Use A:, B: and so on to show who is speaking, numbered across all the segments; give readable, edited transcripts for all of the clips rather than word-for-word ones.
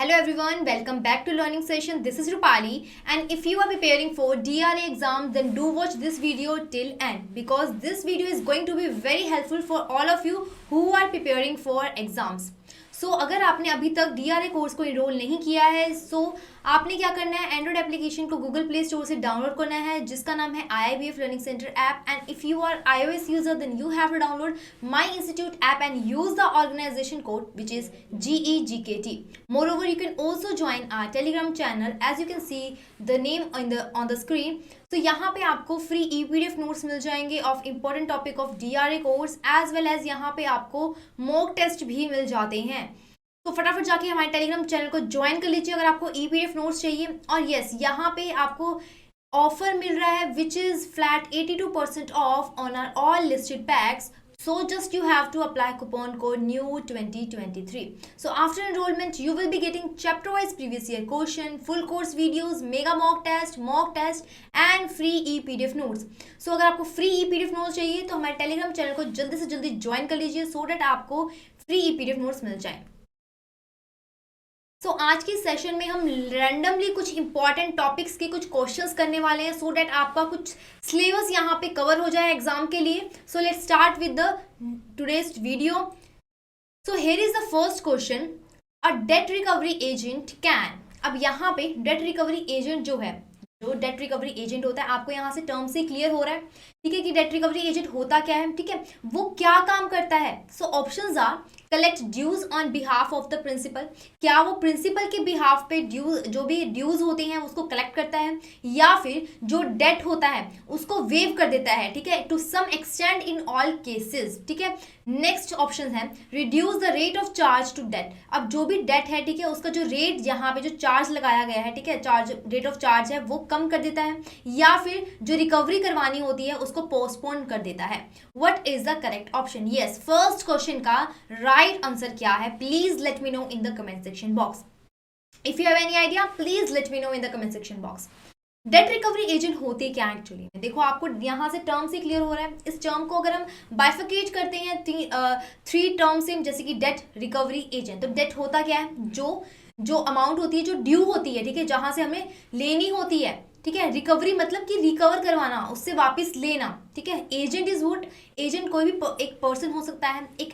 A: Hello everyone, welcome back to learning session. This is Rupali, and if you are preparing for DRA exam, then do watch this video till end because this video is going to be very helpful for all of you who are preparing for exams. अगर आपने अभी तक DRA course को enrol नहीं किया है आपने क्या करना है, एंड्रॉइड एप्लीकेशन को गूगल प्ले स्टोर से डाउनलोड करना है जिसका नाम है IIBF learning centre app. And if you are iOS user then you have to download my institute app and use the organisation code which is GEGKT. Moreover, you can also join our Telegram channel as you can see the name on the screen. तो यहाँ पे आपको free PDF notes मिल जाएंगे of important topic of DRA course as well as यहाँ पे आपको mock test भी मिल जाते हैं. तो फटाफट जाके हमारे टेलीग्राम चैनल को ज्वाइन कर लीजिए अगर आपको PDF नोट्स चाहिए. और यस, यहाँ पे आपको ऑफर मिल रहा है which is flat 82% off on our all listed packs. So just you have to apply coupon code NEW2023. So after enrollment, you will be getting chapter-wise previous year question, full course videos, mega mock test and free e-PDF notes. So अगर आपको free e-PDF notes चाहिए तो हमारे Telegram channel को जल्दी से जल्दी join कर लीजिए so that आपको free e-PDF notes मिल जाए. आज की सेशन में हम रैंडमली कुछ इंपॉर्टेंट टॉपिक्स के कुछ क्वेश्चंस करने वाले हैं सो डैट आपका कुछ सिलेबस यहाँ पे कवर हो जाए एग्जाम के लिए. So let's start with the today's video. So here is the first question, a date recovery agent can. अब यहाँ पे डेट रिकवरी एजेंट जो डेट रिकवरी एजेंट होता है, आपको यहाँ से टर्म से क्लियर हो रहा है, ठीक है, कि डेट रिकवरी एजेंट होता क्या है, ठीक है, वो क्या काम करता है. So options are collect dues on behalf of the principal. क्या वो प्रिंसिपल के बिहाफ पे ड्यूज, जो भी ड्यूज होते हैं उसको कलेक्ट करता है, या फिर जो डेट होता है उसको वेव कर देता है, ठीक है, to some extent in all cases, ठीक है. नेक्स्ट ऑप्शन है reduce the rate of charge to date. अब जो भी डेट है, ठीक है, उसका जो रेट यहाँ पे जो चार्ज लगाया गया है, ठीक है, चार्ज रेट ऑफ चार्ज है वो कम कर देता है, या फिर जो रिकवरी करवानी होती है उसको पोस्टपोन कर देता है. What is the correct option? Yes, first question का राइट आंसर क्या है? Please let me no in the comment section box. If you have any idea please let me no in the comment section box. Date recovery agent होते क्या actually में? देखो आपको यहाँ से टर्म से क्लियर हो रहा है. इस टर्म को अगर हम बाइफिकेट करते हैं थ्री टर्म से, जैसे कि डेट रिकवरी एजेंट, तो डेट होता क्या है? जो अमाउंट होती है, जो ड्यू होती है, ठीक है, जहां से हमें लेनी होती है, ठीक है. रिकवरी मतलब कि रिकवर करवाना, उससे वापस लेना, ठीक है. Agent is what? एजेंट कोई भी एक पर्सन हो सकता है, एक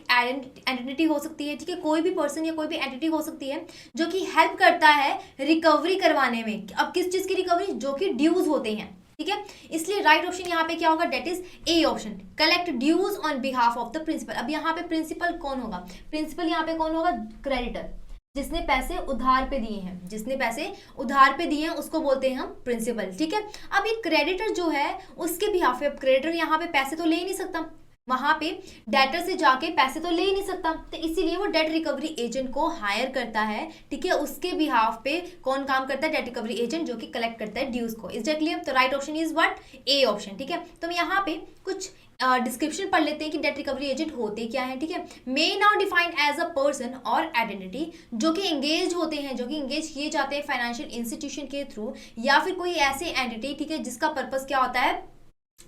A: एंटिटी हो सकती है, ठीक है, कोई भी पर्सन या कोई भी एंटिटी हो सकती है जो कि हेल्प करता है रिकवरी करवाने में. अब किस चीज की रिकवरी? जो कि ड्यूज होते हैं, ठीक है. इसलिए राइट ऑप्शन यहाँ पे क्या होगा? That is A option, collect dues on behalf of the principal. अब यहाँ पे प्रिंसिपल कौन होगा? प्रिंसिपल यहाँ पे कौन होगा? क्रेडिटर, जिसने पैसे उधार पे दिए हैं, जिसने पैसे उधार पे दिए हैं उसको बोलते हैं हम प्रिंसिपल, ठीक है. अब ये क्रेडिटर जो है उसके बिहाफ पे, अब क्रेडिटर यहाँ पे पैसे तो ले ही नहीं सकता, वहां पे डेटर से जाके पैसे तो ले ही नहीं सकता, तो इसीलिए वो डेट रिकवरी एजेंट को हायर करता है, ठीक है. उसके बिहाफ पे कौन काम करता है? डेट रिकवरी एजेंट, जो कि कलेक्ट करता है ड्यूज को. Is that clear? तो right option is what? A option, ठीक है. तो यहाँ पे कुछ डिस्क्रिप्शन पढ़ लेते हैं कि डेट रिकवरी एजेंट होते क्या है, ठीक है. May now defined as a person और आइडेंटिटी जो कि एंगेज होते हैं, जो कि एंगेज किए जाते हैं फाइनेंशियल इंस्टीट्यूशन के थ्रू, या फिर कोई ऐसे एंटिटी, ठीक है, जिसका पर्पस क्या होता है?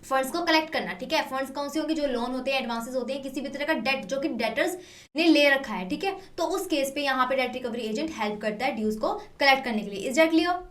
A: फंड्स को कलेक्ट करना, ठीक है. फंड्स कौन से होंगे? जो लोन होते हैं, एडवांसेस होते हैं, किसी भी तरह का डेट जो कि डेटर्स ने ले रखा है, ठीक है. तो उस केस पे यहाँ पे डेट रिकवरी एजेंट हेल्प करता है ड्यूज को कलेक्ट करने के लिए. Is that clear?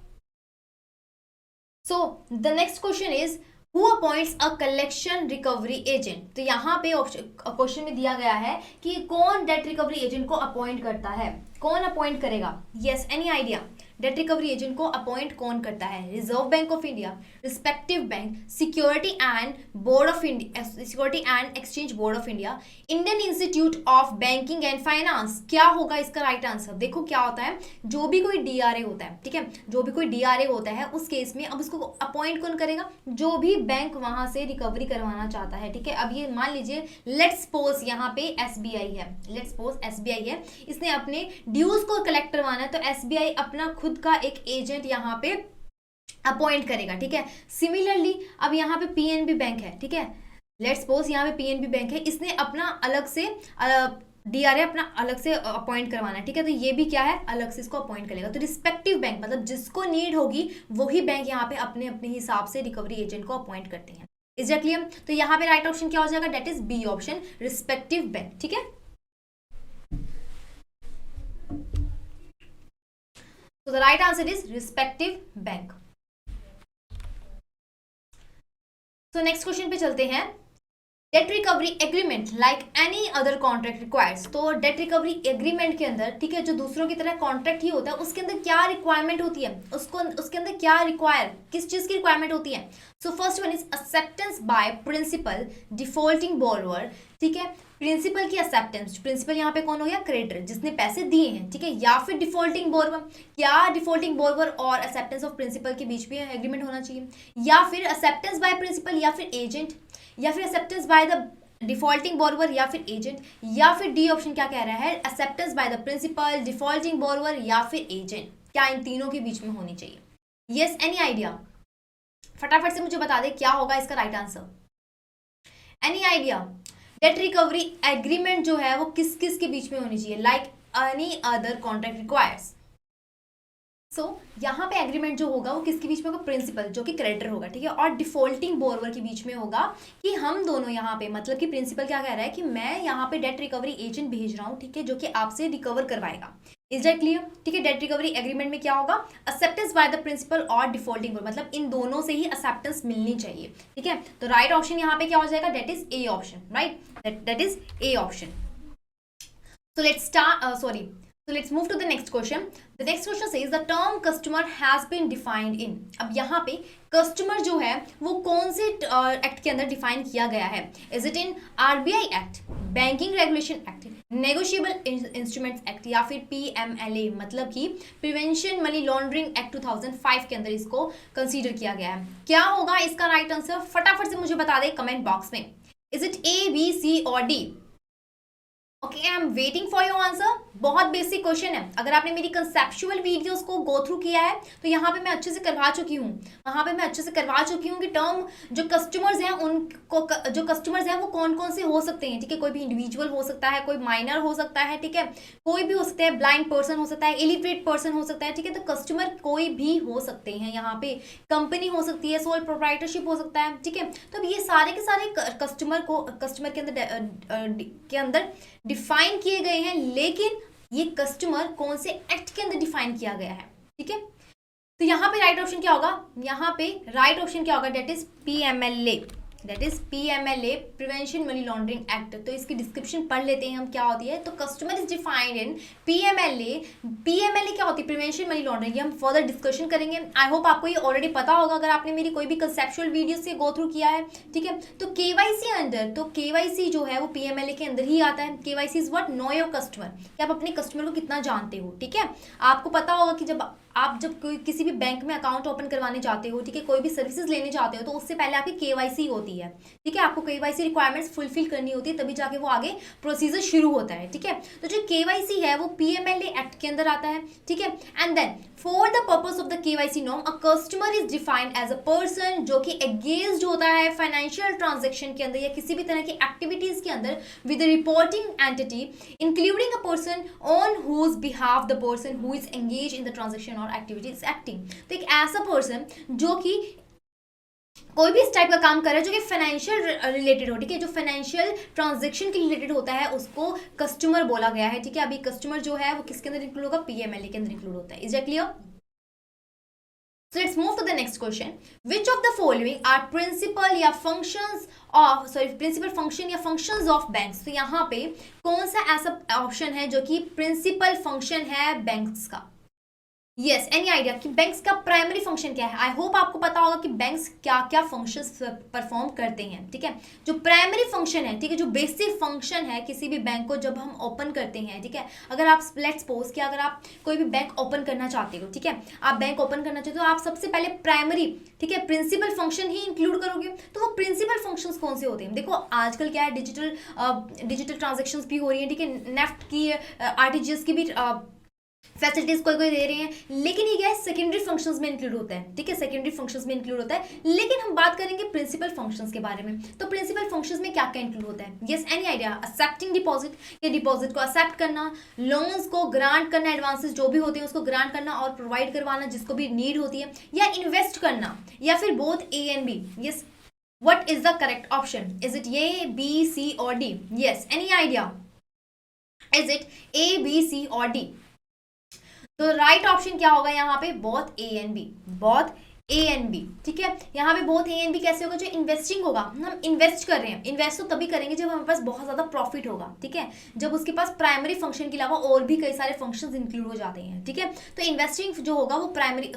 A: So the next question is Who appoints a collection recovery agent? तो यहाँ पे क्वेश्चन में दिया गया है कि कौन डेट रिकवरी एजेंट को अपॉइंट करता है. कौन अपॉइंट करेगा? Yes, any idea? Date recovery agent को अपॉइंट कौन करता है? Reserve bank of India, respective bank, security and board of India, security and exchange board of India, Indian institute of banking and finance. क्या होगा इसका right answer? देखो क्या होता है, जो भी कोई DRA होता है, ठीक है, जो भी कोई DRA होता है उस केस में अब उसको अपॉइंट कौन करेगा? जो भी बैंक वहां से रिकवरी करवाना चाहता है, ठीक है. अब ये मान लीजिए लेट्स सपोज यहाँ पे SBI है, लेट्स सपोज SBI है, इसने अपने ड्यूज को कलेक्ट करवाना है, तो SBI अपना खुद का एक एजेंट यहाँ पे अपॉइंट करेगा, ठीक है. सिमिलरली अब यहाँ पे PNB बैंक है, ठीक है, लेट्स सपोज यहाँ पे PNB बैंक है, इसने अपना अलग से DRA अपना अलग से अपॉइंट करवाना है, ठीक है. तो ये भी क्या है? अलग से इसको अपॉइंट करेगा. तो रिस्पेक्टिव बैंक मतलब जिसको नीड होगी वही बैंक यहाँ पे अपने अपने हिसाब से रिकवरी एजेंट को अपॉइंट करते हैं. Is that clear? तो यहाँ पे राइट ऑप्शन क्या हो जाएगा? That is B option, respective bank, ठीक है. So the right answer is respective bank. So next question पे चलते हैं. Date recovery agreement like any other contract requires. तो डेट रिकवरी एग्रीमेंट के अंदर, ठीक है, जो दूसरों की तरह कॉन्ट्रैक्ट ही होता है, उसके अंदर क्या रिक्वायरमेंट होती है, उसके अंदर क्या रिक्वायर, किस चीज की रिक्वायरमेंट होती है. So first one is acceptance by principal defaulting borrower. ठीक है, प्रिंसिपल की एक्सेप्टेंस. प्रिंसिपल यहाँ पे कौन हो गया, क्रेडिटर, जिसने पैसे दिए हैं. ठीक है, या फिर डिफॉल्टिंग बोरोवर. क्या डिफॉल्टिंग बोरोवर और एक्सेप्टेंस ऑफ प्रिंसिपल के बीच में एग्रीमेंट होना चाहिए, या फिर एक्सेप्टेंस बाय प्रिंसिपल या फिर एजेंट, या फिर acceptance by the defaulting borrower या फिर एजेंट, या फिर डी ऑप्शन क्या कह रहा है, acceptance by the principal, defaulting borrower या फिर एजेंट. क्या इन तीनों के बीच में होनी चाहिए? Yes, any idea? फटाफट से मुझे बता दे क्या होगा इसका right answer. Any idea? Date recovery agreement जो है वो किस किस के बीच में होनी चाहिए, like any other contract requires. So यहाँ पे एग्रीमेंट जो होगा वो किसके बीच में होगा, प्रिंसिपल जो कि क्रेडिटर होगा. ठीक है, और डिफॉल्टिंग बोरोवर के बीच में होगा कि हम दोनों यहाँ पे, मतलब कि प्रिंसिपल क्या कह रहा है कि मैं यहाँ पे डेट रिकवरी एजेंट भेज रहा हूँ, ठीक है, जो कि आपसे रिकवर करवाएगा. Is that clear? ठीक है, डेट रिकवरी एग्रीमेंट में क्या होगा, एक्सेप्टेंस बाय द प्रिंसिपल और डिफॉल्टिंग बोरोवर, मतलब इन दोनों से ही एक्सेप्टेंस मिलनी चाहिए. ठीक है, तो राइट ऑप्शन यहाँ पे क्या हो जाएगा, that is A option. Right, that is A option. So let's move to the next question. The next question says the term customer has been defined in. अब यहाँ पे कस्टमर जो है वो कौन से एक्ट के अंदर डिफाइन किया गया है? Is it in RBI act, banking regulation act, negotiable instruments act, या फिर PMLA, मतलब कि प्रिवेंशन मनी लॉन्ड्रिंग एक्ट 2005 के अंदर इसको कंसीडर किया गया है. क्या होगा इसका राइट आंसर? फटाफट से मुझे बता दे कमेंट बॉक्स में. Is it A, B, C और D? Okay, I am waiting for your answer. बहुत बेसिक क्वेश्चन है. अगर आपने मेरी कंसेप्चुअल वीडियोस को गो थ्रू किया है तो यहाँ पे मैं अच्छे से करवा चुकी हूँ. वहाँ पे मैं अच्छे से करवा चुकी हूँ कि टर्म जो कस्टमर्स हैं उनको, जो कस्टमर्स हैं वो कौन कौन से हो सकते हैं. ठीक है, कोई भी इंडिविजुअल हो सकता है, कोई माइनर हो सकता है, ठीक है, कोई भी हो सकता है, ब्लाइंड पर्सन हो सकता है, इलिटरेट पर्सन हो सकता है. ठीक है, तो कस्टमर कोई भी हो सकते हैं. यहाँ पे कंपनी हो सकती है, सोल प्रोप्राइटरशिप हो सकता है. ठीक है, तो ये सारे के सारे कस्टमर के अंदर डिफाइन किए गए हैं, लेकिन ये कस्टमर कौन से एक्ट के अंदर डिफाइन किया गया है. ठीक है, तो यहाँ पे राइट ऑप्शन क्या होगा, यहाँ पे राइट ऑप्शन क्या होगा, that is PMLA. That is PMLA, prevention money laundering act. तो इसकी डिस्क्रिप्शन पढ़ लेते हैं हम क्या होती है. तो customer is defined in PMLA. PMLA क्या होती है, प्रिवेंशन मनी लॉन्ड्रिंग. ये हम फर्दर डिस्कशन करेंगे. आई होप आपको ये ऑलरेडी पता होगा अगर आपने मेरी कोई भी कंसेप्चुअल वीडियो से गो थ्रू किया है. ठीक है, तो KYC अंदर, तो KYC जो है वो PMLA के अंदर ही आता है. KYC is what, no your customer, कि आप अपने कस्टमर को कितना जानते हो. ठीक है, आपको पता होगा कि जब कोई किसी भी बैंक में अकाउंट ओपन करवाने जाते हो, ठीक है, कोई भी सर्विसेज लेने जाते हो, तो उससे पहले आपकी KYC होती है. ठीक है, आपको KYC रिक्वायरमेंट्स फुलफिल करनी होती है, तभी जाके वो आगे प्रोसीजर शुरू होता है. ठीक है, तो जो KYC है वो PMLA एक्ट के अंदर आता है. ठीक है, and then for the purpose of the KYC norm, a customer is defined as a person जो कि एंगेज्ड होता है फाइनेंशियल ट्रांजेक्शन के अंदर या किसी भी तरह की एक्टिविटीज के अंदर with reporting entity, including a person on whose behalf the person who is engage in the transaction और एक्टिविटीज एक्टिंग. तो एक ऐसा पर्सन जो कि कोई भी इस टाइप का काम कर रहा है जो कि फाइनेंशियल रिलेटेड हो. ठीक है, जो फाइनेंशियल ट्रांजेक्शन के रिलेटेड होता है उसको कस्टमर बोला गया है. ठीक है, अभी कस्टमर जो है वो किसके अंदर इंक्लूड होगा, PMLA के अंदर इंक्लूड होता है. Is that clear? So let's move to the next question. Which of the following are principal function या functions of banks? तो यहाँ पे कौन सा ऐसा ऑप्शन है जो कि प्रिंसिपल फंक्शन है बैंक्स का? यस, एनी आइडिया कि बैंक्स का प्राइमरी फंक्शन क्या है? आई होप आपको पता होगा कि बैंक्स क्या क्या फंक्शंस परफॉर्म करते हैं. ठीक है, जो प्राइमरी फंक्शन है, ठीक है, जो बेसिक फंक्शन है किसी भी बैंक को जब हम ओपन करते हैं. ठीक है, अगर आप लेट्स सपोज कि अगर आप कोई भी बैंक ओपन करना चाहते हो, ठीक है, आप बैंक ओपन करना चाहते हो, तो आप सबसे पहले प्राइमरी, ठीक है, प्रिंसिपल फंक्शन ही इंक्लूड करोगे. तो वो प्रिंसिपल फंक्शंस कौन से होते हैं? देखो आजकल क्या है, डिजिटल ट्रांजेक्शंस भी हो रही है. ठीक है, नेफ्ट की, RTGS की भी फैसिलिटीज कोई कोई दे रहे हैं, लेकिन ये क्या है, सेकेंडरी फंक्शंस में इंक्लूड होता है. ठीक है, सेकेंडरी फंक्शंस में इंक्लूड होता है. लेकिन हम बात करेंगे प्रिंसिपल फंक्शंस के बारे में. तो प्रिंसिपल फंक्शंस में क्या क्या इंक्लूड होता है? Yes, any idea? Accepting deposit, ये डिपॉजिट को एक्सेप्ट करना, लोन्स को ग्रांट करना, एडवांसेस जो भी होते हैं उसको ग्रांट करना और प्रोवाइड करवाना जिसको भी नीड होती है, या इन्वेस्ट करना, या फिर both A and B. Yes, what is the correct option? Is it A, B, C or D? Yes, any idea? Is it A, B, C or D? तो राइट ऑप्शन क्या होगा यहाँ पे, both A and B, both A and B, ठीक है। यहाँ पे both A and B कैसे होगा, जो इन्वेस्टिंग होगा, हम इन्वेस्ट कर रहे हैं, इन्वेस्ट तो तभी करेंगे जब हमारे पास बहुत ज्यादा प्रॉफिट होगा, ठीक है, जब उसके पास प्राइमरी फंक्शन के अलावा और भी कई सारे फंक्शंस इंक्लूड हो जाते हैं, ठीक है। तो इन्वेस्टिंग जो होगा वो प्राइमरी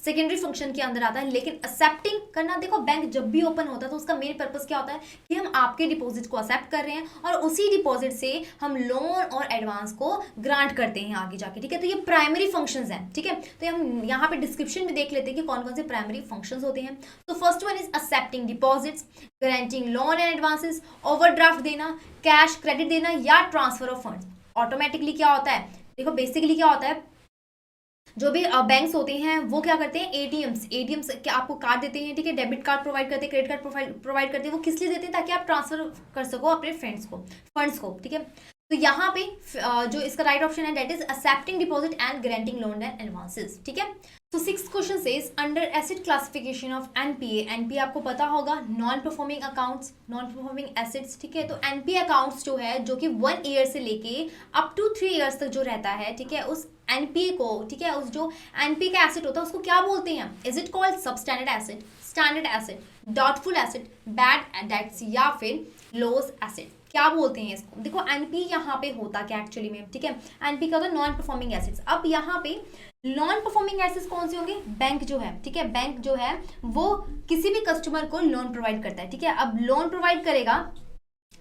A: सेकेंडरी फंक्शन के अंदर आता है, लेकिन एक्सेप्टिंग करना, देखो बैंक जब भी ओपन होता है तो उसका मेन पर्पज क्या होता है कि हम आपके डिपॉजिट को एक्सेप्ट कर रहे हैं और उसी डिपॉजिट से हम लोन और एडवांस को ग्रांट करते हैं आगे जाके, ठीक है। तो ये प्राइमरी फंक्शंस हैं, ठीक है। तो हम यहाँ पे डिस्क्रिप्शन में देख लेते हैं कि कौन कौन से प्राइमरी फंक्शंस होते हैं। तो first one is accepting deposits, granting loan and advances, overdraft देना, कैश क्रेडिट देना या ट्रांसफर ऑफ फंड्स। ऑटोमेटिकली क्या होता है, देखो बेसिकली क्या होता है, जो भी बैंक्स होते हैं वो क्या करते हैं, एटीएम्स क्या आपको कार्ड देते हैं, ठीक है, डेबिट कार्ड प्रोवाइड करते हैं, क्रेडिट कार्ड प्रोवाइड करते हैं। वो किस लिए देते हैं, ताकि आप ट्रांसफर कर सको अपने फंड्स को, ठीक है। तो यहाँ पे जो इसका राइट ऑप्शन है that is accepting deposit and granting loan and advances, ठीक है। तो six question says under asset classification of NPA आपको पता होगा non performing accounts, non performing assets, ठीक है। तो एनपीए अकाउंट्स जो है जो कि 1 ईयर से लेके अप टू 3 ईयर्स तक जो रहता है, ठीक है, उस एनपीए को, ठीक है, उस जो एनपीए का एसेट होता है उसको क्या बोलते हैं, is it called substandard asset, standard asset, doubtful asset, bad debts या फिर लॉस एसेट, क्या बोलते हैं इसको। देखो एनपी यहाँ पे होता क्या एक्चुअली में, ठीक है, एनपी का होता है नॉन परफॉर्मिंग एसेट्स। अब यहाँ पे नॉन परफॉर्मिंग एसेट्स कौन से होंगे, बैंक जो है, ठीक है, बैंक जो है वो किसी भी कस्टमर को लोन प्रोवाइड करता है, ठीक है। अब लोन प्रोवाइड करेगा,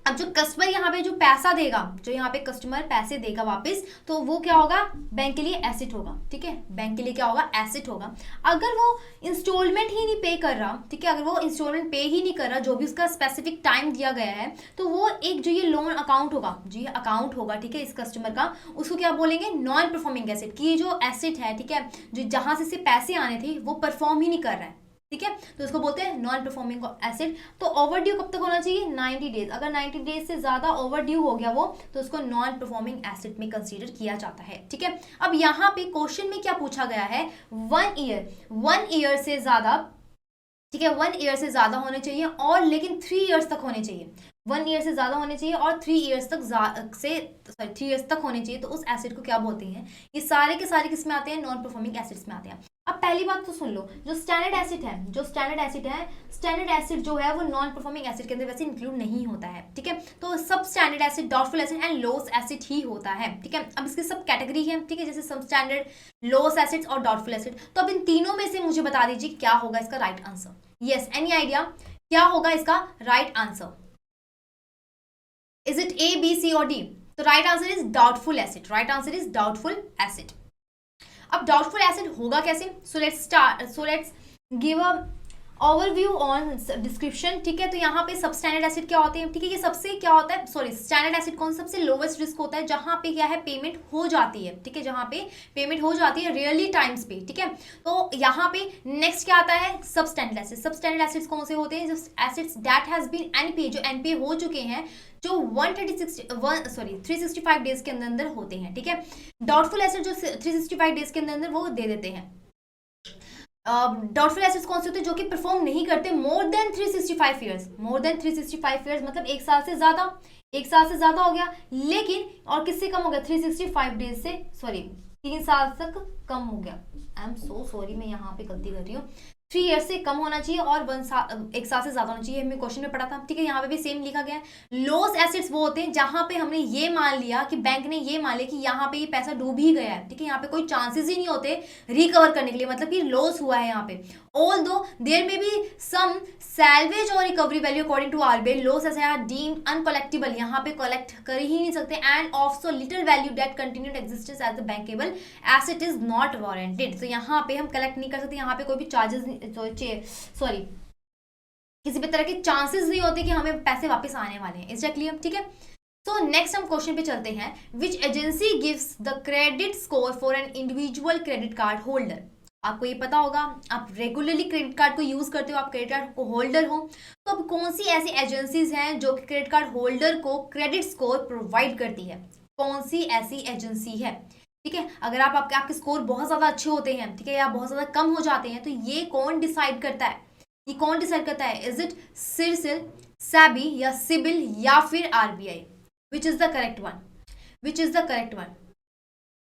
A: अब जो कस्टमर यहाँ पे जो पैसा देगा, जो यहाँ पे कस्टमर पैसे देगा वापस, तो वो क्या होगा, बैंक के लिए एसेट होगा, ठीक है, बैंक के लिए क्या होगा, एसेट होगा। अगर वो इंस्टॉलमेंट ही नहीं पे कर रहा, ठीक है, अगर वो इंस्टॉलमेंट पे ही नहीं कर रहा, जो भी उसका स्पेसिफिक टाइम दिया गया है, तो वो एक जो ये लोन अकाउंट होगा, जो ये अकाउंट होगा, ठीक है, इस कस्टमर का, उसको क्या बोलेंगे, नॉन परफॉर्मिंग एसेट, कि ये जो एसेट है, ठीक है, जो जहां से पैसे आने थे वो परफॉर्म ही नहीं कर रहा है, ठीक है, तो इसको बोलते हैं नॉन परफॉर्मिंग एसेट। तो ओवरड्यू कब तक होना चाहिए, 90 डेज। अगर 90 डेज से ज्यादा ओवरड्यू हो गया वो, तो उसको नॉन परफॉर्मिंग एसेट में कंसीडर किया जाता है, ठीक है। अब यहाँ पे क्वेश्चन में क्या पूछा गया है, 1 ईयर से ज्यादा, ठीक है, 1 ईयर से ज्यादा होने चाहिए और लेकिन 3 ईयर्स तक होने चाहिए, 1 ईयर से ज्यादा होने चाहिए और 3 ईयर्स तक 3 ईयर्स तक होने चाहिए। तो उस एसेट को क्या बोलते हैं, ये सारे के सारे किस में आते हैं, नॉन परफॉर्मिंग एसेट्स में आते हैं। अब पहली बात तो सुन लो, जो स्टैंडर्ड एसेट है, स्टैंडर्ड एसेट जो है वो नॉन परफॉर्मिंग एसेट के अंदर वैसे इंक्लूड नहीं होता है, ठीक है। तो substandard asset, doubtful asset and loss asset ही होता है, ठीक है। अब इसके सब कैटेगरी है, ठीक है, जैसे सब स्टैंडर्ड, लॉस एसेट्स और डॉटफुल एसेट। तो अब इन तीनों में से मुझे बता दीजिए क्या होगा इसका right answer. Yes, any idea क्या होगा इसका right answer, is it A, B, C और डी? तो right answer is doubtful asset, right answer is doubtful asset. अब डाउटफुल एसेट होगा कैसे, so let's give a overview on description, ठीक है। तो यहाँ पे सब स्टैंडर्ड एसेट क्या होते हैं, ठीक है, ये सबसे क्या होता है, स्टैंडर्ड एसेट कौन सबसे लोवेस्ट रिस्क होता है, जहाँ पे क्या है, पेमेंट हो जाती है, ठीक है, जहाँ पे पेमेंट हो जाती है रियली टाइम्स पे, ठीक है। तो यहाँ पे नेक्स्ट क्या आता है, substandard asset. Substandard assets कौन से होते हैं, जो assets that has been NPA, जो एनपीए हो चुके हैं, जो 365 डेज के अंदर होते हैं, ठीक है। डाउटफुल एसेट जो 365 डेज के अंदर वो दे देते हैं। डाउटफुल एसेट्स कौन से होते हैं, जो कि परफॉर्म नहीं करते मोर देन 365 ईयर्स, मतलब 1 साल से ज्यादा, 1 साल से ज्यादा हो गया, लेकिन और किससे कम हो गया, 365 डेज से, 3 साल तक कम हो गया। आई एम सो सॉरी, मैं यहाँ पे गलती कर रही हूँ, 3 ईयर्स से कम होना चाहिए और 1 साल से ज्यादा होना चाहिए, हमें क्वेश्चन में पढ़ा था, ठीक है। यहाँ पे भी सेम लिखा गया है। लॉस एसेट्स वो होते हैं जहां पे हमने ये मान लिया कि बैंक ने ये मान लिया कि यहाँ पे ये पैसा डूब ही गया है, ठीक है, यहाँ पे कोई चांसेस ही नहीं होते रिकवर करने के लिए, मतलब कि लॉस हुआ है यहाँ पे। although there may be some salvage or recovery value according to RBI, losses are deemed uncollectible, यहाँ पे collect कर ही नहीं सकते, and of so little value that continued existence as a bankable asset is not warranted। तो यहाँ पे हम collect नहीं कर सकते, यहाँ पे कोई भी चार्जेस, किसी भी तरह के चांसेस नहीं होते कि हमें पैसे वापस आने वाले हैं। इज क्लियर, ठीक है। तो नेक्स्ट हम क्वेश्चन पे चलते हैं, which agency gives the credit score for an individual credit card holder. आपको ये पता होगा, आप रेगुलरली क्रेडिट कार्ड को यूज करते हो, आप क्रेडिट कार्ड को होल्डर हो, तो अब कौन सी ऐसी एजेंसीज हैं जो क्रेडिट कार्ड होल्डर को क्रेडिट स्कोर प्रोवाइड करती है, कौन सी ऐसी एजेंसी है, ठीक है। अगर आपके स्कोर बहुत ज्यादा अच्छे होते हैं, ठीक है, या बहुत ज्यादा कम हो जाते हैं, तो ये कौन डिसाइड करता है, ये कौन डिसाइड करता है, इज इट सिरसिल, सेबी या सिबिल या फिर RBI? Which is the correct one, which is the correct one?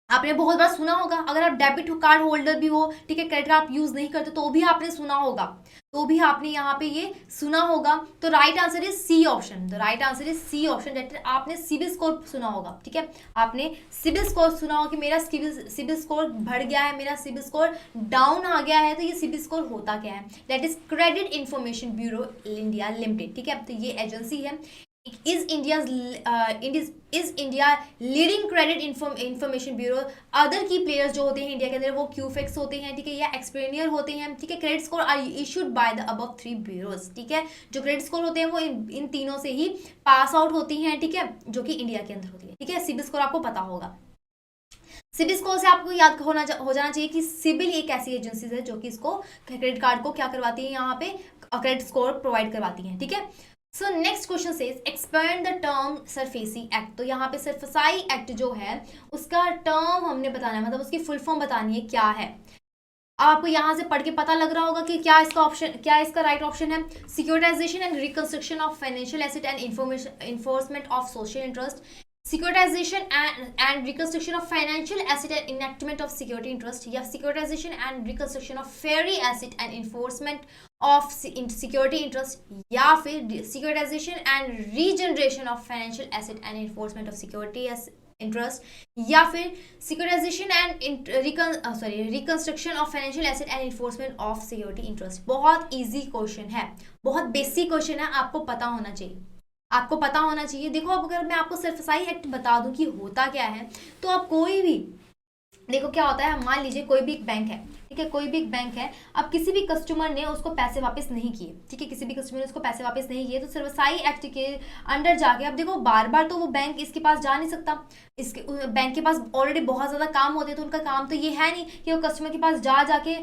A: आपने बहुत बार सुना होगा, अगर आप डेबिट कार्ड होल्डर भी हो, ठीक है, क्रेडिट कार्ड आप यूज नहीं करते तो भी आपने सुना होगा, तो भी आपने यहाँ पे ये सुना होगा। तो right answer is C option, the right answer is C option, that आपने सिबिल स्कोर सुना होगा, ठीक है, आपने सिबिल स्कोर सुना होगा कि मेरा सिबिल स्कोर बढ़ गया है, मेरा सिबिल स्कोर डाउन आ गया है। तो ये सिबिल स्कोर होता क्या है, that is credit information bureau India limited, ठीक है। तो ये एजेंसी है, is India leading credit information bureau. Other की प्लेयर्स जो होते हैं इंडिया के अंदर वो क्यूफेक्स होते हैं, ठीक है, या एक्सप्लेनियर होते हैं, ठीक है। Credit score are issued by the above 3 bureaus, ठीक है। जो क्रेडिट स्कोर होते हैं वो इन तीनों से ही पास आउट होती हैं, ठीक है, जो कि इंडिया के अंदर होती है, ठीक है। सिबिल स्कोर आपको पता होगा। सिबिल स्कोर से आपको याद हो जाना चाहिए कि सिबिल एक ऐसी एजेंसी है जो कि इसको क्रेडिट कार्ड को क्या करवाती है, यहाँ पे क्रेडिट स्कोर प्रोवाइड करवाती है, ठीक है। So next question says expand the term SARFAESI act. तो यहाँ पे सरफेसाई एक्ट जो है उसका टर्म हमने बताना है, मतलब उसकी फुल फॉर्म बतानी है क्या है। आपको यहाँ से पढ़ के पता लग रहा होगा कि क्या इसका ऑप्शन, क्या इसका राइट ऑप्शन है, securitisation and reconstruction of financial asset and enforcement of social interest, securitization and reconstruction of financial asset and enactment of security interest, या securitization and reconstruction of ferry asset and enforcement of security interest, या फिर securitization and regeneration of financial asset and enforcement of security interest, या फिर securitisation and reconstruction of financial asset and enforcement of security interest. बहुत easy question है, बहुत basic question है, आपको पता होना चाहिए, आपको पता होना चाहिए। देखो अब अगर मैं आपको सरफेसाई एक्ट बता दूं कि होता क्या है, तो आप कोई भी देखो क्या होता है, मान लीजिए कोई भी एक बैंक है, ठीक है, कोई भी एक बैंक है, अब किसी भी कस्टमर ने उसको पैसे वापस नहीं किए, ठीक है, किसी भी कस्टमर ने उसको पैसे वापस नहीं किए, तो सरफेसाई एक्ट के अंडर जाके, अब देखो बार बार तो वो बैंक इसके पास जा नहीं सकता, इसके बैंक के पास ऑलरेडी बहुत ज़्यादा काम होते हैं, तो उनका काम तो ये है नहीं कि वो कस्टमर के पास जाके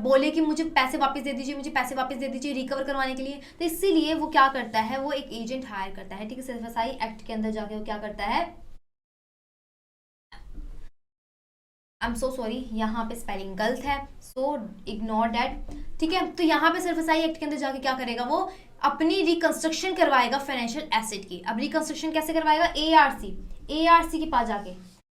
A: बोले कि मुझे पैसे वापस दे दीजिए, मुझे पैसे वापस दे दीजिए रिकवर करवाने के लिए। तो इसीलिए वो क्या करता है, वो एक एजेंट हायर करता है, ठीक है, सरफेसाई एक्ट के अंदर जाके वो क्या करता है, आई एम सो सॉरी, यहाँ पे स्पेलिंग गलत है, सो इग्नोर दैट, ठीक है। तो यहाँ पे सरफेसाई एक्ट के अंदर जाके क्या करेगा, वो अपनी रिकंस्ट्रक्शन करवाएगा फाइनेंशियल एसेट की। अब रिकंस्ट्रक्शन कैसे करवाएगा, एआरसी के पास जाके,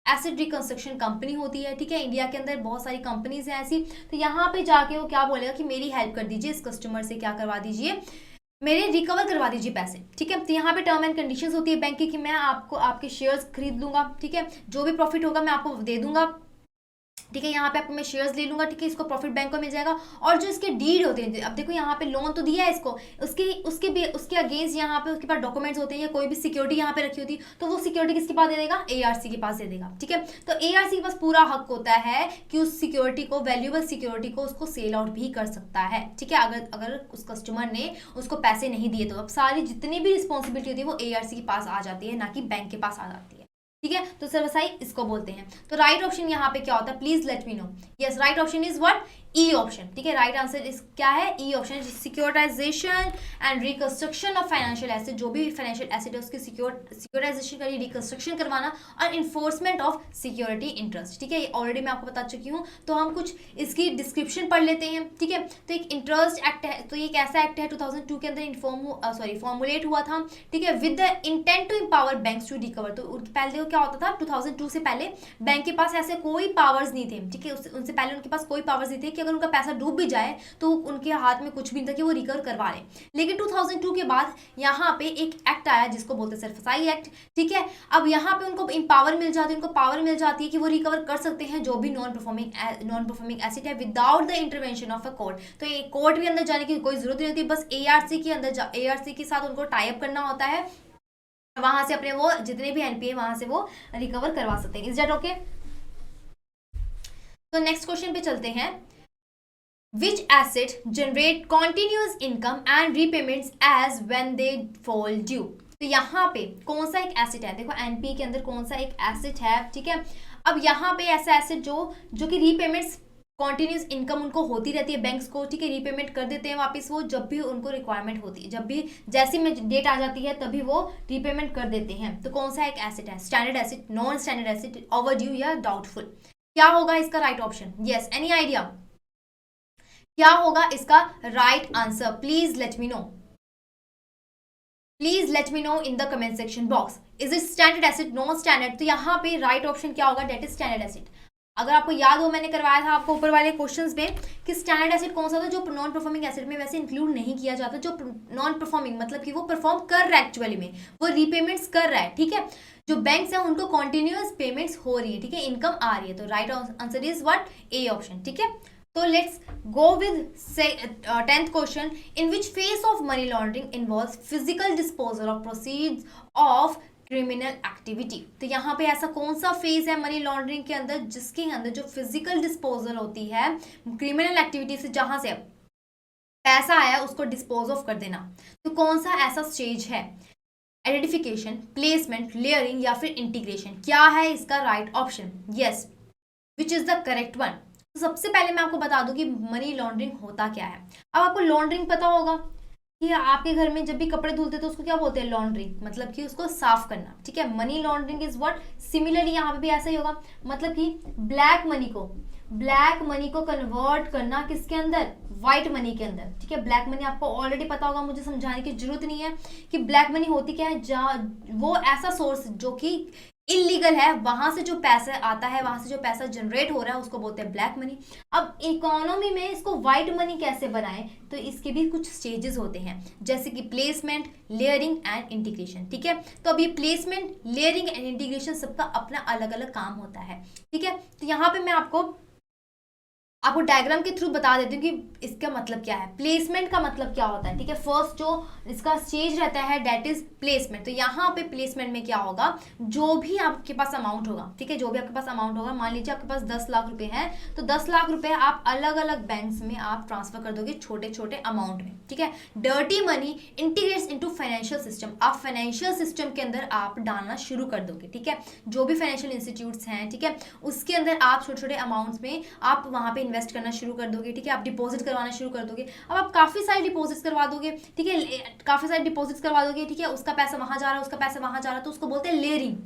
A: एसेट रिकंस्ट्रक्शन कंपनी होती है, ठीक है, इंडिया के अंदर बहुत सारी कंपनीज हैं ऐसी। तो यहाँ पे जाके वो क्या बोलेगा कि मेरी हेल्प कर दीजिए, इस कस्टमर से क्या करवा दीजिए, मेरे रिकवर करवा दीजिए पैसे, ठीक है। तो यहाँ पे टर्म एंड कंडीशंस होती है बैंक की कि मैं आपको आपके शेयर्स खरीद लूंगा, ठीक है, जो भी प्रॉफिट होगा मैं आपको दे दूंगा, ठीक है, यहाँ पे आपको मैं शेयर्स ले लूंगा, ठीक है, इसको प्रॉफिट बैंक को मिल जाएगा। और जो इसके डीड होते हैं, अब देखो यहाँ पे लोन तो दिया है इसको, उसके अगेंस्ट यहाँ पे उसके पास डॉक्यूमेंट्स होते हैं या कोई भी सिक्योरिटी यहाँ पे रखी होती है, तो वो सिक्योरिटी किसके पास दे देगा, एआरसी के पास दे देगा, ठीक है। तो एआरसी के पास पूरा हक होता है कि उस सिक्योरिटी को, वैल्यूएबल सिक्योरिटी को उसको सेल आउट भी कर सकता है, ठीक है, अगर उस कस्टमर ने उसको पैसे नहीं दिए तो। अब सारी जितनी भी रिस्पॉन्सिबिलिटी होती है वो एआरसी के पास आ जाती है, ना कि बैंक के पास आ जाती है, ठीक है। तो सरफेसाई इसको बोलते हैं। तो राइट ऑप्शन यहाँ पे क्या होता है, please let me know. Yes, right option is what, E option, ठीक है, राइट आंसर इस क्या है, E option, securitisation and reconstruction of financial asset, जो भी फाइनेंशियल एसेट है उसकी सिक्योराइजेशन करिए, रिकंस्ट्रक्शन करवाना, और इन्फोर्समेंट ऑफ सिक्योरिटी इंटरेस्ट, ठीक है, ये ऑलरेडी मैं आपको बता चुकी हूँ। तो हम कुछ इसकी डिस्क्रिप्शन पढ़ लेते हैं, ठीक है। तो एक इंटरेस्ट एक्ट है, तो ये एक ऐसा एक्ट है 2002 के अंदर फॉर्मुलेट हुआ था, ठीक है, with the intent to empower banks to recover. तो पहले देखो क्या होता था, 2002 से पहले बैंक के पास ऐसे कोई पावर्स नहीं थे, ठीक है, उनसे पहले उनके पास कोई पावर्स नहीं थे कि अगर उनका पैसा डूब भी जाए तो उनके हाथ में कुछ भी नहीं था कि वो रिकवर करवा लें। लेकिन 2002 के बाद यहाँ पे एक एक्ट आया जिसको बोलते हैं सरफेसाई एक्ट, ठीक है। अब यहाँ पे उनको पावर मिल जाती है, उनको पावर मिल जाती है कि वो रिकवर कर सकते हैं जो भी नॉन परफॉर्मिंग एसेट है without the intervention of a court. तो ये कोर्ट भी अंदर जाने की कोई जरूरत नहीं होती, बस एआरसी के साथ उनको टाई अप करना होता है, वहां से अपने वो जितने भी एनपीए वहां से वो रिकवर करवा सकते हैं। Is that okay? तो नेक्स्ट क्वेश्चन पे चलते हैं। Which asset generate continuous income and repayments as when they fall due? तो यहाँ पे कौन सा एक एसेट है, देखो एनपीए के अंदर कौन सा एक एसेट है, ठीक है। अब यहाँ पे ऐसा एसेट जो कि रीपेमेंट्स कॉन्टिन्यूस इनकम उनको होती रहती है बैंक्स को, ठीक है, रीपेमेंट कर देते हैं वापस वो जब भी उनको रिक्वायरमेंट होती है, जब भी जैसी में डेट आ जाती है तभी वो रीपेमेंट कर देते हैं। तो कौन सा एक एसेट है, standard asset, non standard asset, over due या डाउटफुल? क्या होगा इसका right option? Yes, any idea क्या होगा इसका right answer? Please let me no. Please let me no in the comment section box. Is it standard asset, non standard? तो यहाँ पे राइट ऑप्शन क्या होगा, डेट इज स्टैंडर्ड एसेट। अगर आपको याद हो, मैंने करवाया था आपको ऊपर वाले क्वेश्चंस में कि स्टैंडर्ड एसेट कौन सा होता है जो नॉन परफॉर्मिंग एसेट में वैसे इंक्लूड नहीं किया जाता, जो नॉन परफॉर्मिंग मतलब कि वो परफॉर्म कर रहा है, एक्चुअली में वो रीपेमेंट्स कर रहा है, ठीक है। जो बैंक्स हैं उनको कॉन्टिन्यूअस पेमेंट्स हो रही है, ठीक है, इनकम आ रही है। तो right answer is what, A option, ठीक है। तो let's go with 10th question. In which phase of money laundering involves physical disposal of proceeds of criminal activity? तो यहाँ पे ऐसा कौन सा फेज है मनी लॉन्ड्रिंग के अंदर जिसके अंदर जो फिजिकल डिस्पोजल होती है क्रिमिनल एक्टिविटी से, जहां से पैसा आया उसको डिस्पोज ऑफ कर देना। तो कौन सा ऐसा स्टेज है? आइडेंटिफिकेशन, प्लेसमेंट, लेयरिंग या फिर इंटीग्रेशन? क्या है इसका right option? Yes, which is the correct one? तो सबसे पहले मैं आपको बता दूं कि मनी लॉन्ड्रिंग होता क्या है। अब आपको लॉन्ड्रिंग पता होगा कि आपके घर में जब भी कपड़े धुलते तो उसको क्या बोलते हैं, लॉन्ड्री, मतलब कि उसको साफ करना, ठीक है। Money laundering is what, similarly यहाँ पे भी ऐसा ही होगा, मतलब कि ब्लैक मनी को कन्वर्ट करना किसके अंदर, व्हाइट मनी के अंदर, ठीक है। ब्लैक मनी आपको ऑलरेडी पता होगा, मुझे समझाने की जरूरत नहीं है कि ब्लैक मनी होती क्या है। जहाँ वो ऐसा सोर्स जो कि इलीगल है, वहां से जो पैसा आता है, वहां से जो पैसा जनरेट हो रहा है उसको बोलते हैं ब्लैक मनी। अब इकोनॉमी में इसको व्हाइट मनी कैसे बनाएं, तो इसके भी कुछ स्टेजेस होते हैं, जैसे कि प्लेसमेंट, लेयरिंग एंड इंटीग्रेशन, ठीक है। तो अब ये प्लेसमेंट, लेयरिंग एंड इंटीग्रेशन सबका अपना अलग अलग काम होता है, ठीक है। तो यहाँ पे मैं आपको डायग्राम के थ्रू बता देती हूँ कि इसका मतलब क्या है। प्लेसमेंट का मतलब क्या होता है, ठीक है। फर्स्ट जो इसका स्टेज रहता है दैट इज प्लेसमेंट। तो यहाँ पे प्लेसमेंट में क्या होगा, जो भी आपके पास अमाउंट होगा, ठीक है, जो भी आपके पास अमाउंट होगा, मान लीजिए आपके पास 10 लाख रुपए हैं, तो 10 लाख रुपए आप अलग अलग बैंक्स में आप ट्रांसफर कर दोगे छोटे छोटे अमाउंट में, ठीक है। Dirty money integrates into financial system, आप फाइनेंशियल सिस्टम के अंदर आप डालना शुरू कर दोगे, ठीक है। जो भी फाइनेंशियल इंस्टीट्यूट्स हैं, ठीक है, उसके अंदर आप छोटे छोटे अमाउंट्स में आप वहां पे इन्वेस्ट करना शुरू कर दोगे, ठीक है। आप डिपॉजिट करवाना शुरू कर दोगे। अब आप काफी सारे डिपॉजिट्स करवा दोगे, ठीक है, काफी सारे डिपॉजिट्स करवा दोगे, ठीक है। उसका पैसा वहां जा रहा है, उसका पैसा वहां जा रहा है, तो उसको बोलते हैं लेयरिंग।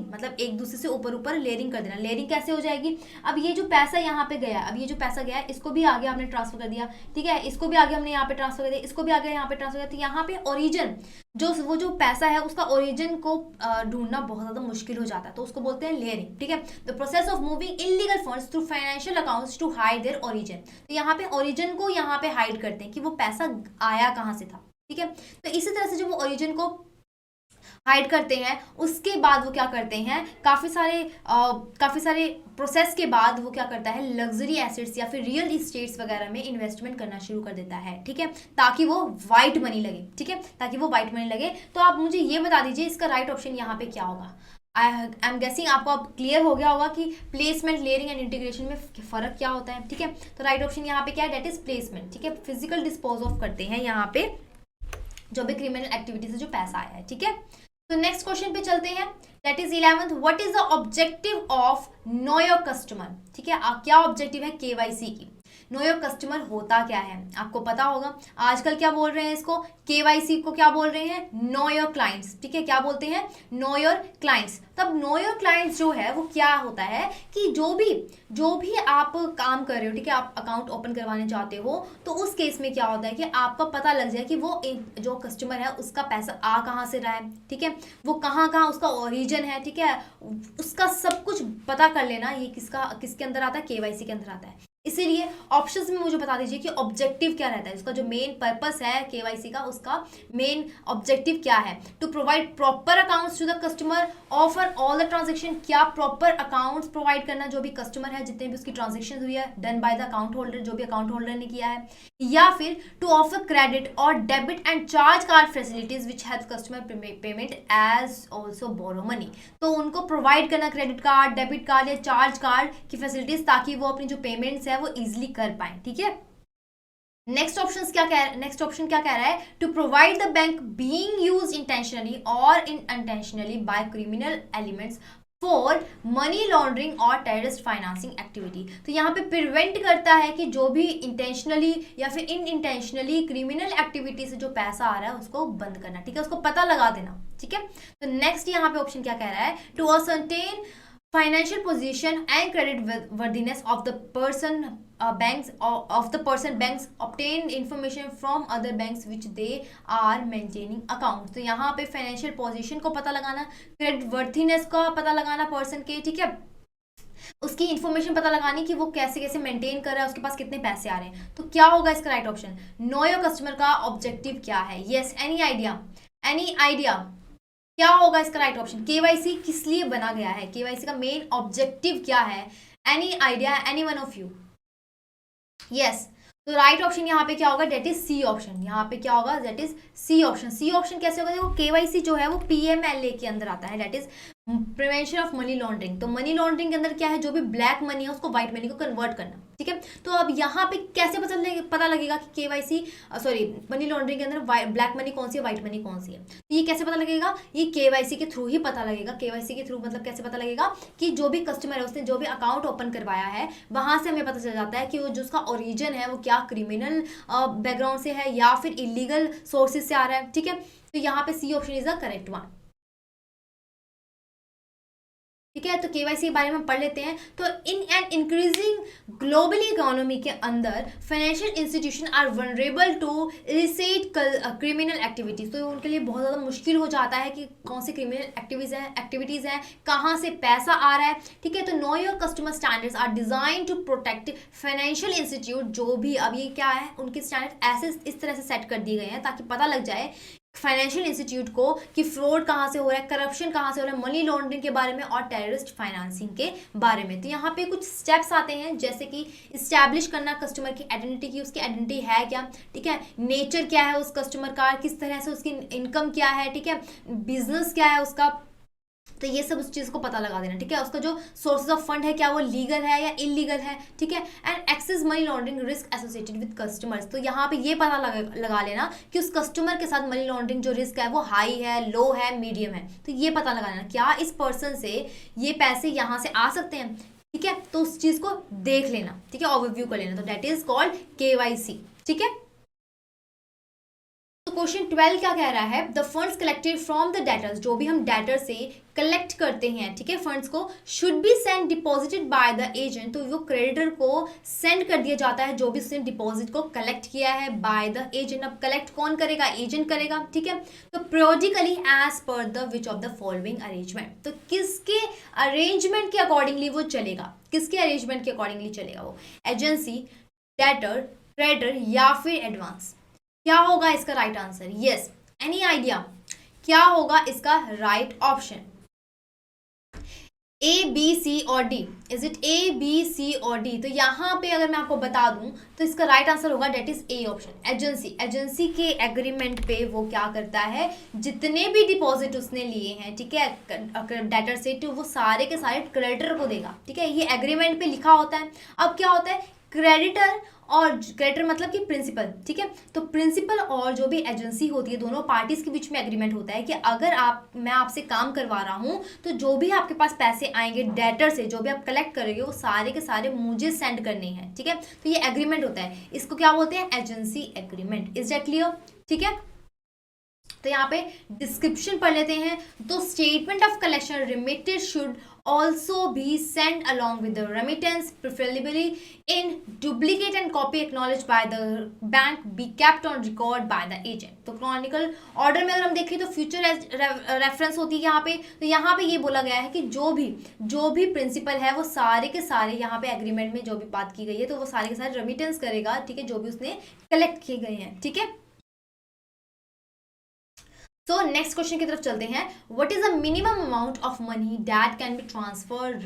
A: मतलब एक दूसरे से ऊपर ऊपर लेयरिंग कर देना। लेयरिंग कैसे हो जाएगी, अब ये जो पैसा यहाँ पे गया, अब ये जो पैसा गया इसको भी आगे आपने ट्रांसफर कर दिया, ठीक है, इसको भी आगे हमने यहाँ पे ट्रांसफर कर दिया, इसको भी आगे यहाँ पे ट्रांसफर कर दिया। तो यहाँ पे ओरिजिन वो जो पैसा है उसका ओरिजिन को ढूंढना बहुत ज्यादा मुश्किल हो जाता है, तो उसको बोलते हैं लेयरिंग, ठीक है। The process of moving illegal funds through financial accounts to hide their origin. तो यहाँ पे ओरिजिन को यहाँ पे हाइड करते हैं कि वो पैसा आया कहाँ से था, ठीक है। तो इसी तरह से जब वो ओरिजिन को हाइड करते हैं, उसके बाद वो क्या करते हैं, काफ़ी सारे प्रोसेस के बाद वो क्या करता है, लग्जरी एसेट्स या फिर रियल इस्टेट्स वगैरह में इन्वेस्टमेंट करना शुरू कर देता है, ठीक है, ताकि वो वाइट मनी लगे, ठीक है, ताकि वो वाइट मनी लगे। तो आप मुझे ये बता दीजिए इसका राइट ऑप्शन यहाँ पे क्या होगा। आई एम गेसिंग आपको अब क्लियर हो गया होगा कि प्लेसमेंट, लेयरिंग एंड इंटीग्रेशन में फ़र्क क्या होता है, ठीक है। तो राइट ऑप्शन यहाँ पे क्या है, डेट इज प्लेसमेंट, ठीक है। फिजिकल डिस्पोज ऑफ करते हैं यहाँ पे जो भी क्रिमिनल एक्टिविटी से जो पैसा आया है, ठीक है। तो नेक्स्ट क्वेश्चन पे चलते हैं, that is 11th। What is the objective of no your customer, ठीक है। क्या ऑब्जेक्टिव है केवाईसी की? नो योर कस्टमर होता क्या है आपको पता होगा। आजकल क्या बोल रहे हैं इसको, केवाईसी को क्या बोल रहे हैं, नो योर क्लाइंट्स, ठीक है। क्या बोलते हैं, नो योर क्लाइंट्स। तब नो योर क्लाइंट्स जो है वो क्या होता है कि जो भी आप काम कर रहे हो, ठीक है, आप अकाउंट ओपन करवाने चाहते हो, तो उस केस में क्या होता है कि आपका पता लग जाए कि वो जो कस्टमर है उसका पैसा आ कहाँ से रहा है, ठीक है, वो कहाँ उसका ओरिजिन है, ठीक है, उसका सब कुछ पता कर लेना। ये किसके अंदर आता है, केवाईसी के अंदर आता है। इसीलिए ऑप्शंस में मुझे बता दीजिए कि ऑब्जेक्टिव क्या रहता है, उसका जो मेन पर्पस है केवाईसी का, उसका मेन ऑब्जेक्टिव क्या है। To provide proper accounts to the customer, offer all the transaction, क्या प्रॉपर अकाउंट्स प्रोवाइड करना, जो भी कस्टमर है जितने भी उसकी ट्रांजेक्शन हुई है done by the account holder, जो भी अकाउंट होल्डर ने किया है, या फिर टू ऑफर क्रेडिट और debit and charge card facilities which help customer payment as also borrow money. तो उनको प्रोवाइड करना क्रेडिट कार्ड, डेबिट कार्ड या चार्ज कार्ड की फैसिलिटीज, ताकि वो अपनी जो पेमेंट्स है वो इजीली कर पाए, ठीक है। नेक्स्ट ऑप्शन क्या कह रहा है, to provide the bank being used intentionally और unintentionally by criminal elements for money laundering और टेररिस्ट फाइनेंसिंग एक्टिविटी। तो यहाँ पे प्रिवेंट करता है कि जो भी इंटेंशनली या फिर इनइंटेंशनली क्रिमिनल एक्टिविटी से जो पैसा आ रहा है उसको बंद करना, ठीक है, उसको पता लगा देना, ठीक है। तो नेक्स्ट यहाँ पे ऑप्शन क्या कह रहा है, to ascertain financial position and credit worthiness of the person, banks obtain information from other banks which they are maintaining account. तो यहाँ पे फाइनेंशियल पोजीशन को पता लगाना, क्रेडिट वर्थीनेस का पता लगाना पर्सन के, ठीक है, उसकी इंफॉर्मेशन पता लगानी कि वो कैसे कैसे मेंटेन कर रहा है, उसके पास कितने पैसे आ रहे हैं. तो क्या होगा इसका right option? No your customer का ऑब्जेक्टिव क्या है? Yes, any idea, any idea क्या होगा इसका राइट ऑप्शन? केवाईसी किस लिए बना गया है? केवाईसी का मेन ऑब्जेक्टिव क्या है? Any idea, any one of you? Yes, तो राइट ऑप्शन यहाँ पे क्या होगा? That is C option. यहाँ पे क्या होगा? That is C option. C option कैसे होगा? देखो केवाईसी जो है वो पीएमएलए के अंदर आता है, that is prevention of money laundering. तो मनी लॉन्ड्रिंग के अंदर क्या है? जो भी ब्लैक मनी है उसको व्हाइट मनी को कन्वर्ट करना, ठीक है. तो अब यहाँ पे कैसे पता लगेगा कि केवाईसी मनी लॉन्ड्रिंग के अंदर ब्लैक मनी कौन सी है, व्हाइट मनी कौन सी है? तो ये कैसे पता लगेगा? ये केवाईसी के थ्रू ही पता लगेगा. केवाईसी के थ्रू मतलब कैसे पता लगेगा? कि जो भी कस्टमर है उसने जो भी अकाउंट ओपन करवाया है वहां से हमें पता चल जाता है कि वो जो उसका ओरिजिन है वो क्या क्रिमिनल बैकग्राउंड से है या फिर इलीगल सोर्सेज से आ रहा है, ठीक है. तो यहाँ पे C option is the correct one, ठीक है. तो केवाईसी के बारे में पढ़ लेते हैं. तो in an increasing globally economy के अंदर financial institution are vulnerable to illicit criminal activities. तो उनके लिए बहुत ज़्यादा मुश्किल हो जाता है कि कौन सी क्रिमिनल एक्टिविटीज़ हैं, कहाँ से पैसा आ रहा है, ठीक है. तो know your customer standards are design to protect financial institute. जो भी अब ये क्या है, उनके स्टैंडर्ड ऐसे इस तरह से सेट कर दिए गए हैं ताकि पता लग जाए फाइनेंशियल इंस्टीट्यूट को कि फ्रॉड कहाँ से हो रहा है, करप्शन कहाँ से हो रहा है, मनी लॉन्ड्रिंग के बारे में और टेररिस्ट फाइनेंसिंग के बारे में. तो यहाँ पे कुछ स्टेप्स आते हैं जैसे कि इस्टेब्लिश करना कस्टमर की आइडेंटिटी की, उसकी आइडेंटिटी है क्या, ठीक है, नेचर क्या है उस कस्टमर का, किस तरह से उसकी इनकम क्या है, ठीक है, बिजनेस क्या है उसका. तो ये सब उस चीज़ को पता लगा देना, ठीक है. उसका जो सोर्सेज ऑफ फंड है क्या वो लीगल है या इलीगल है, ठीक है. And excess money laundering risk associated with customers. तो यहाँ पे ये पता लगा लेना कि उस कस्टमर के साथ मनी लॉन्ड्रिंग जो रिस्क है वो हाई है, लो है, मीडियम है. तो ये पता लगा लेना क्या इस पर्सन से ये पैसे यहाँ से आ सकते हैं, ठीक है. तो उस चीज़ को देख लेना, ठीक है, ओवरव्यू कर लेना. तो दैट इज कॉल्ड केवाईसी, ठीक है. क्वेश्चन 12 क्या कह रहा है? The funds collected from the debtors. जो भी हम डेटर से कलेक्ट करते हैं, ठीक है, फंड्स को, should be send deposited bye the agent. तो वो क्रेडिटर को सेंड कर दिया जाता है जो भी उसने डिपॉजिट को कलेक्ट किया है बाय द एजेंट. अब कलेक्ट कौन करेगा? एजेंट करेगा, ठीक है. तो periodically as per the which of the following arrangement. तो किसके अरेंजमेंट के अकॉर्डिंगली वो चलेगा? किसके अरेंजमेंट के अकॉर्डिंगली चलेगा वो? एजेंसी, डेटर, क्रेडिटर या फिर एडवांस? क्या होगा इसका right answer? Yes, any idea क्या होगा इसका right option? A, B, C और D. Is it A, B, C और डी? तो यहाँ पे अगर मैं आपको बता दूं तो इसका राइट आंसर होगा that is A option, agency. Agency के एग्रीमेंट पे वो क्या करता है, जितने भी डिपॉजिट उसने लिए हैं, ठीक है, डेटर से, तो वो सारे के सारे क्रेडिटर को देगा, ठीक है. ये एग्रीमेंट पे लिखा होता है. अब क्या होता है, क्रेडिटर और क्रेडिटर मतलब कि प्रिंसिपल, ठीक है. तो प्रिंसिपल और जो भी एजेंसी होती है दोनों पार्टीज के बीच में एग्रीमेंट होता है कि अगर मैं आपसे काम करवा रहा हूं तो जो भी आपके पास पैसे आएंगे डेटर से, जो भी आप कलेक्ट करोगे वो सारे के सारे मुझे सेंड करने हैं, ठीक है. तो ये एग्रीमेंट होता है, इसको क्या बोलते हैं? Agency agreement. Is that clear? ठीक है. तो यहाँ पे डिस्क्रिप्शन पढ़ लेते हैं. तो statement of collection remitted should also be sent along with the remittance, preferably in duplicate and copy acknowledged by the bank, be kept on record by the agent. तो क्रॉनिकल ऑर्डर में अगर हम देखें तो फ्यूचर रेफरेंस होती है यहाँ पे. तो यहाँ पे ये बोला गया है कि जो भी प्रिंसिपल है वो सारे के सारे यहाँ पे एग्रीमेंट में जो भी बात की गई है तो वो सारे के सारे रेमिटेंस करेगा, ठीक है, जो भी उसने कलेक्ट किए गए हैं, ठीक है. सो नेक्स्ट क्वेश्चन की तरफ चलते हैं. What is the minimum amount of money that can be transferred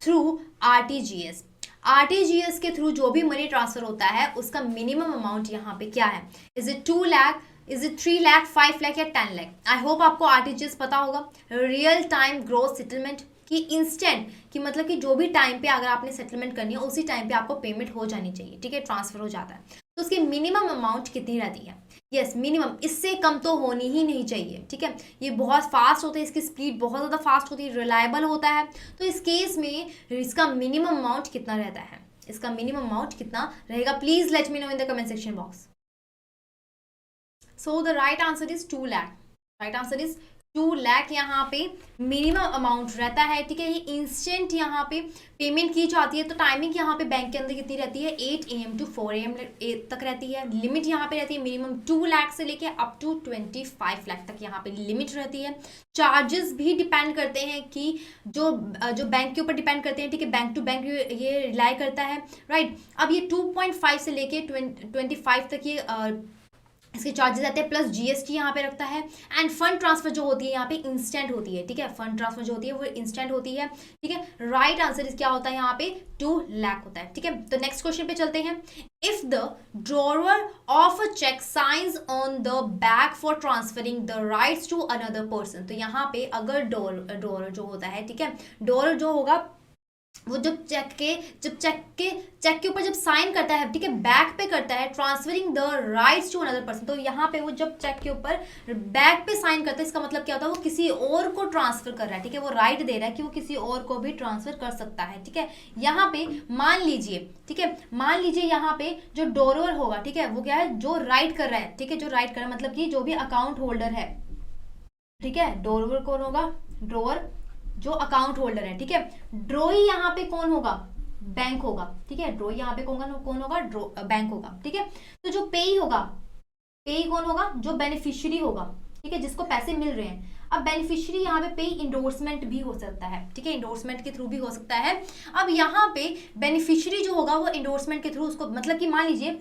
A: through RTGS? RTGS के थ्रू जो भी मनी ट्रांसफर होता है उसका मिनिमम अमाउंट यहाँ पे क्या है? Is it 2 lakh, is it 3 lakh, 5 lakh या 10 लाख? आई होप आपको आरटीजीएस पता होगा, रियल टाइम ग्रोथ सेटलमेंट, कि इंस्टेंट, कि मतलब कि जो भी टाइम पे अगर आपने सेटलमेंट करनी है उसी टाइम पे आपको पेमेंट हो जानी चाहिए, ठीक है, ट्रांसफर हो जाता है. तो उसकी मिनिमम अमाउंट कितनी रहती है? यस, मिनिमम, इससे कम तो होनी ही नहीं चाहिए, ठीक है. ये बहुत फास्ट होता है, इसकी स्पीड बहुत ज़्यादा फास्ट होती है, रिलायबल होता है. तो इस केस में इसका मिनिमम अमाउंट कितना रहता है? इसका मिनिमम अमाउंट कितना रहेगा? Please let me no in the comment section box. So the right answer is 2 lakh. Right answer is 2 lakh यहाँ पे मिनिमम अमाउंट रहता है, ठीक है। ये इंस्टेंट यहाँ पे पेमेंट की जाती है। तो टाइमिंग यहाँ पे बैंक के अंदर कितनी रहती है, 8 AM to 4 AM तक रहती है। लिमिट यहाँ पे रहती है मिनिमम 2 लाख से लेके अप टू 25 लाख तक यहाँ पे लिमिट रहती है। चार्जेस भी डिपेंड करते हैं कि जो बैंक के ऊपर डिपेंड करते हैं, ठीक है। बैंक टू बैंक ये रिलाई करता है, राइट। अब ये 2.5 से लेके 25 तक ये इसके चार्जेस आते हैं, प्लस GST यहाँ पे रखता है। एंड फंड ट्रांसफर जो होती है यहाँ पे इंस्टेंट होती है, ठीक है। फंड ट्रांसफर जो होती है वो इंस्टेंट होती है, ठीक है। राइट आंसर क्या होता है यहाँ पे, 2 लाख होता है, ठीक है। तो नेक्स्ट क्वेश्चन पे चलते हैं। If the drawer of a cheque signs on the back for transferring the rights to another person, तो यहाँ पे अगर ड्रॉवर जो होता है, ठीक है, ड्रॉवर जो होगा वो जब चेक के ऊपर जब साइन करता है, ठीक है, बैक पे करता है, transferring the rights to another person, तो यहाँ पे वो जब चेक के ऊपर बैक पे साइन करता है, इसका मतलब क्या होता है, वो किसी और को ट्रांसफर कर रहा है, ठीक है। वो राइट दे रहा है कि वो किसी और को भी ट्रांसफर कर सकता है, ठीक है। यहाँ पे मान लीजिए, ठीक है, मान लीजिए यहाँ पे जो डोरोवर होगा, ठीक है, वो क्या है, जो राइट कर रहा है, ठीक है, जो राइट कर रहा है मतलब कि जो भी अकाउंट होल्डर है, ठीक है। डोरोवर कौन होगा, ड्रोवर जो अकाउंट होल्डर है, ठीक है। ड्रोई यहाँ पे कौन होगा, बैंक होगा, ठीक है। ड्रोई यहाँ पे कौन होगा, बैंक होगा, ठीक है। तो जो पेई होगा, पेई कौन होगा, जो बेनिफिशियरी होगा, ठीक है, जिसको पैसे मिल रहे हैं। अब बेनिफिशियरी यहाँ पे पे इंडोर्समेंट भी हो सकता है, ठीक है, इंडोर्समेंट के थ्रू भी हो सकता है। अब यहाँ पे बेनिफिशियरी जो होगा वो इंडोर्समेंट के थ्रू उसको, मतलब कि मान लीजिए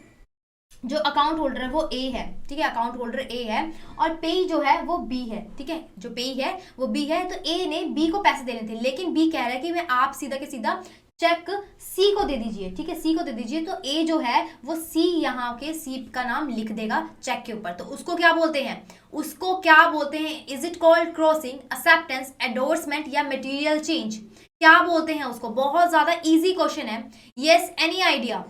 A: जो अकाउंट होल्डर है वो ए है, ठीक है, अकाउंट होल्डर ए है, और पेई जो है वो बी है, ठीक है, जो पेई है वो बी है। तो ए ने बी को पैसे देने थे, लेकिन बी कह रहा है कि मैं आप सीधा के सीधा चेक सी को दे दीजिए, ठीक है, सी को दे दीजिए। तो ए जो है वो सी, यहाँ के सी का नाम लिख देगा चेक के ऊपर। तो उसको क्या बोलते हैं, उसको क्या बोलते हैं, is it called crossing, acceptance, endorsement या मटेरियल चेंज, क्या बोलते हैं उसको। बहुत ज्यादा इजी क्वेश्चन है, यस, एनी आइडिया,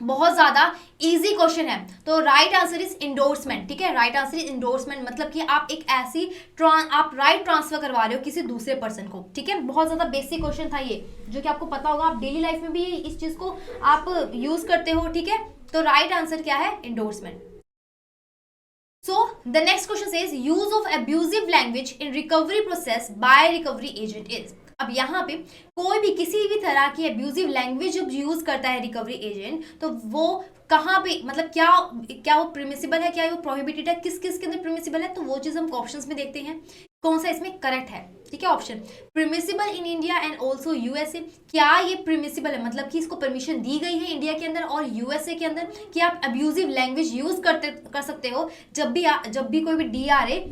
A: बहुत ज्यादा इजी क्वेश्चन है। तो राइट आंसर इज इंडोर्समेंट, ठीक है। राइट आंसर इज इंडोर्समेंट, मतलब कि आप एक ऐसी आप राइट ट्रांसफर करवा रहे हो किसी दूसरे पर्सन को, ठीक है। बहुत ज्यादा बेसिक क्वेश्चन था ये, जो कि आपको पता होगा, आप डेली लाइफ में भी इस चीज को आप यूज करते हो, ठीक है। तो राइट आंसर क्या है, endorsement. So the next question says use of abusive language in recovery process by recovery agent is. अब यहाँ पे कोई भी किसी भी तरह की अब्यूजिव लैंग्वेज जब यूज करता है रिकवरी एजेंट, तो वो कहाँ पे, मतलब क्या वो परमिसिबल है, क्या वो प्रोहिबिटेड है, किस किस के अंदर परमिसिबल है, तो वो चीज हम ऑप्शंस में देखते हैं कौन सा इसमें करेक्ट है, ठीक है। Option permissible in India and also USA, क्या ये परमिसिबल है, मतलब कि इसको परमिशन दी गई है इंडिया के अंदर और यूएसए के अंदर कि आप अब्यूजिव लैंग्वेज यूज कर सकते हो जब भी कोई भी DRA,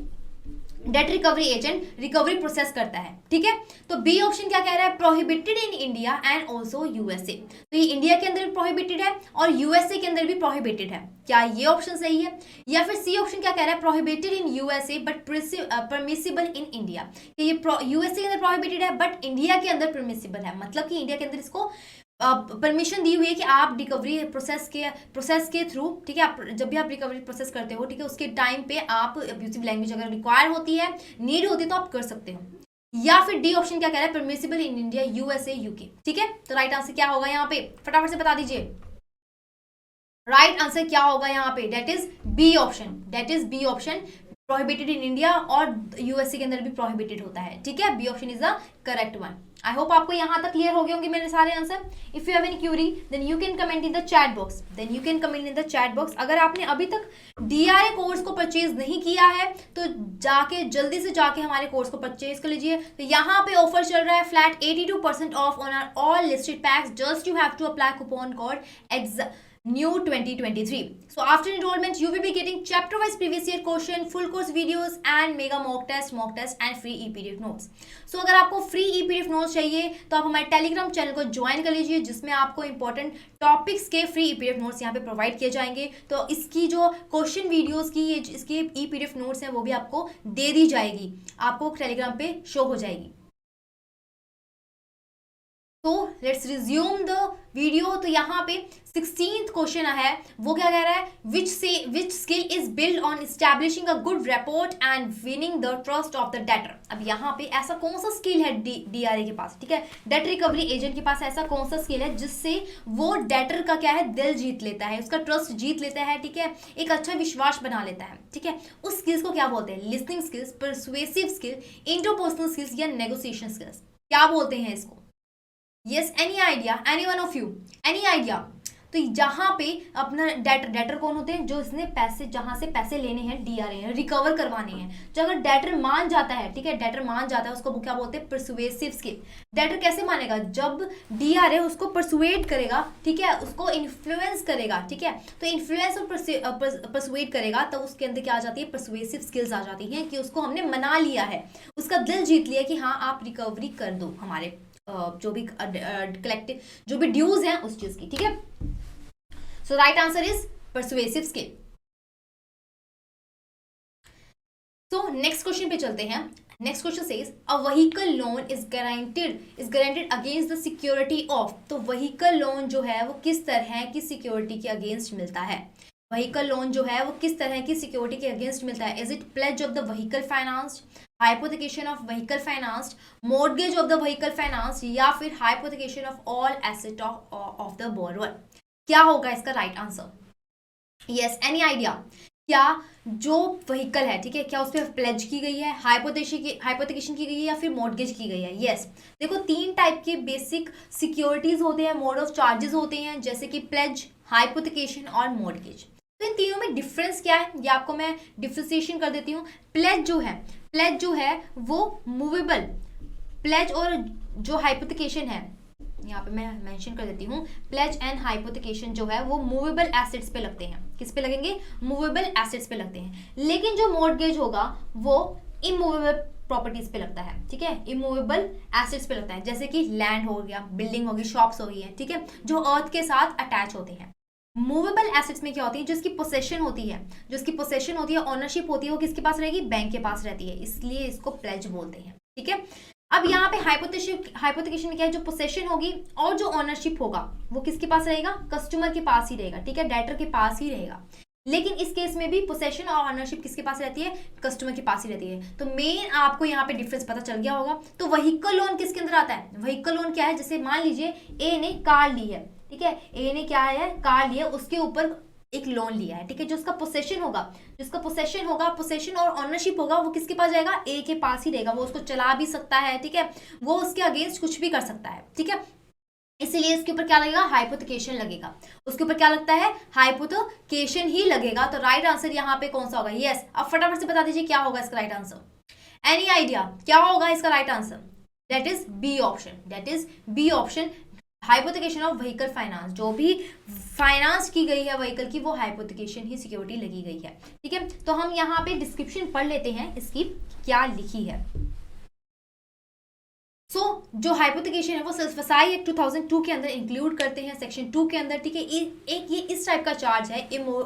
A: date recovery agent recovery process करता है, ठीक है। तो बी ऑप्शन क्या कह रहा है, prohibited in India and also USA, तो ये इंडिया के अंदर भी प्रोहिबिटेड है और यूएसए के अंदर भी प्रोहिबिटेड है, क्या ये ऑप्शन सही है। या फिर सी ऑप्शन क्या कह रहा है, prohibited in USA but permissible in India, कि ये यूएसए के अंदर प्रोहिबिटेड है बट इंडिया के अंदर परमिसिबल है, मतलब कि इंडिया के अंदर इसको परमिशन दी हुई है कि आप रिकवरी प्रोसेस के थ्रू, ठीक है, आप जब भी आप रिकवरी प्रोसेस करते हो, ठीक है, उसके टाइम पे आप अब्यूजिव लैंग्वेज अगर रिक्वायर होती है, नीड होती है, तो आप कर सकते हो। या फिर डी ऑप्शन क्या कह रहा है, permissible in India, USA, UK, ठीक है। तो राइट आंसर क्या होगा यहाँ पे, फटाफट से बता दीजिए, राइट आंसर क्या होगा यहाँ पे, that is B option, that is B option, prohibited in India और यूएसए के अंदर भी प्रोहिबिटेड होता है, ठीक है। B option is the correct one. I hope आपको यहाँ तक क्लियर हो गए होंगे मेरे सारे answer. If you have any query then you can comment in the chat box, अगर आपने अभी तक डीआरए कोर्स को परचेज नहीं किया है तो जाके जल्दी से जाके हमारे कोर्स को परचेज कर लीजिए। तो यहाँ पे ऑफर चल रहा है flat 82% off on our all listed packs, just you have to apply coupon code new 2023. So after enrollment you will be getting chapter wise previous year question, full course videos and mega mock test and free e-pdf notes. So अगर आपको free e-pdf notes चाहिए तो आप हमारे Telegram channel को join कर लीजिए, जिसमें आपको इंपॉर्टेंट टॉपिक्स के फ्री e-pdf notes यहाँ पे प्रोवाइड किए जाएंगे। तो इसकी जो क्वेश्चन वीडियोस की इसकी e-pdf notes है वो भी आपको दे दी जाएगी, आपको टेलीग्राम पे शो हो जाएगी। तो लेट्स रिज्यूम द वीडियो। तो यहाँ पे 16th क्वेश्चन है, वो क्या कह रहा है, which skill is build on establishing a good report and winning the trust of the debtor. अब यहाँ पे ऐसा कौन सा स्किल है डीआरए के पास, ठीक है, डेट रिकवरी एजेंट के पास ऐसा कौन सा स्किल है जिससे वो डेटर का क्या है, दिल जीत लेता है, उसका ट्रस्ट जीत लेता है, ठीक है, एक अच्छा विश्वास बना लेता है, ठीक है। उस स्किल्स को क्या बोलते हैं, listening skills, persuasive skill, interpersonal skills या नेगोशिएशन स्किल्स, क्या बोलते हैं इसको? Yes, any idea, any one of you, any idea? तो जहां पे अपना डेटर कौन होते हैं, जो इसने पैसे, जहां से पैसे लेने हैं डीआरए रिकवर करवाने हैं। जो अगर डेटर मान जाता है, ठीक है, डेटर मान जाता है, उसको क्या बोलते हैं, परसुएसिव स्किल। डेटर कैसे मानेगा, जब डीआरए उसको परसुएट करेगा, ठीक है, उसको इन्फ्लुएंस करेगा, ठीक है, तो इन्फ्लुएंस और परसुएट करेगा, तो उसके अंदर क्या आ जाती है, परसुएसिव स्किल्स आ जाती हैं कि उसको हमने मना लिया है, उसका दिल जीत लिया कि हाँ आप रिकवरी कर दो हमारे जो भी कलेक्टिव जो भी ड्यूज हैं उस चीज की, ठीक है। So right answer is persuasive skill. तो नेक्स्ट क्वेश्चन पे चलते हैं। Next question says a vehicle loan is guaranteed against the security of. तो व्हीकल लोन जो है वो किस तरह की सिक्योरिटी के अगेंस्ट मिलता है? व्हीकल लोन जो है वो किस तरह की सिक्योरिटी के अगेंस्ट मिलता है? Is it plays of the vehicle finance, hypothecation of vehicle finance, mortgage of the vehicle finance, या फिर hypothecation of all asset of the borrower? क्या होगा इसका right answer? Yes, any idea? क्या जो व्हीकल है, ठीक है, क्या उस पर प्लेज की गई है, हाइपोथिकेशन की गई है, या फिर मॉर्गेज की गई है? यस। देखो 3 टाइप के बेसिक सिक्योरिटीज होते हैं, मोड ऑफ चार्जेस होते हैं, जैसे कि प्लेज, हाइपोथिकेशन और मॉर्गेज। तो इन तीनों में डिफरेंस क्या है, ये आपको मैं डिफ्रेंसिएशन कर देती हूँ। प्लेज जो है वो मूवेबल, प्लेज और जो हाइपोथिकेशन है, यहाँ पे मैं मेंशन कर देती हूँ, प्लेज एंड हाइपोथिकेशन जो है वो मूवेबल एसेट्स पे लगते हैं। किस पे लगेंगे? मूवेबल एसेट्स पे लगते हैं। लेकिन जो मॉर्गेज होगा वो इमूवेबल प्रॉपर्टीज पे लगता है, ठीक है, इमूवेबल एसेट्स पे लगता है, जैसे कि लैंड हो गया, बिल्डिंग होगी, शॉप्स हो गई है, ठीक है, जो अर्थ के साथ अटैच होते हैं। मूवेबल एसेट्स में क्या होती है, जिसकी पोसेशन होती है, ऑनरशिप होती है, वो किसके पास रहेगी? बैंक के पास रहती है, इसलिए इसको प्लेज बोलते हैं, ठीक है। अब यहाँ पे हाइपोथिकेशन में क्या है, जो पोसेशन होगी और जो ऑनरशिप होगा वो किसके पास रहेगा? कस्टमर के पास ही रहेगा, ठीक है, डेटर के पास ही रहेगा। लेकिन इस केस में भी पोसेशन और ऑनरशिप किसके पास रहती है? कस्टमर के पास ही रहती है। तो मेन आपको यहाँ पे डिफरेंस पता चल गया होगा। तो व्हीकल लोन किसके अंदर आता है? व्हीकल लोन क्या है, जैसे मान लीजिए ए ने कार ली है, ठीक है, ए ने क्या है, कार लिया, उसके ऊपर एक लोन लिया है, ठीक है, जो उसका पोसेशन होगा, पोसेशन और ऑनरशिप होगा, वो किसके पास जाएगा? ए के पास ही रहेगा। वो उसको चला भी सकता है, ठीक है, वो उसके अगेंस्ट कुछ भी कर सकता है, ठीक है, इसलिए इसके ऊपर क्या लगेगा? हाइपोथिकेशन लगेगा। उसके ऊपर क्या लगता है? हाइपोथिकेशन ही लगेगा। तो राइट आंसर यहाँ पे कौन सा होगा? यस, अब फटाफट से बता दीजिए क्या होगा इसका राइट आंसर। एनी आइडिया क्या होगा इसका right answer? That is B option, hypothecation of vehicle finance. जो भी फाइनेंस की गई है व्हीकल की, वो हाइपोथिकेशन ही सिक्योरिटी लगी गई है, ठीक है। तो हम यहाँ पे डिस्क्रिप्शन पढ़ लेते हैं इसकी क्या लिखी है। जो हाइपोथिकेशन है वो फसाई एक्ट 2002 के अंदर इंक्लूड करते हैं, सेक्शन 2 के अंदर, ठीक है। एक ये इस टाइप का चार्ज है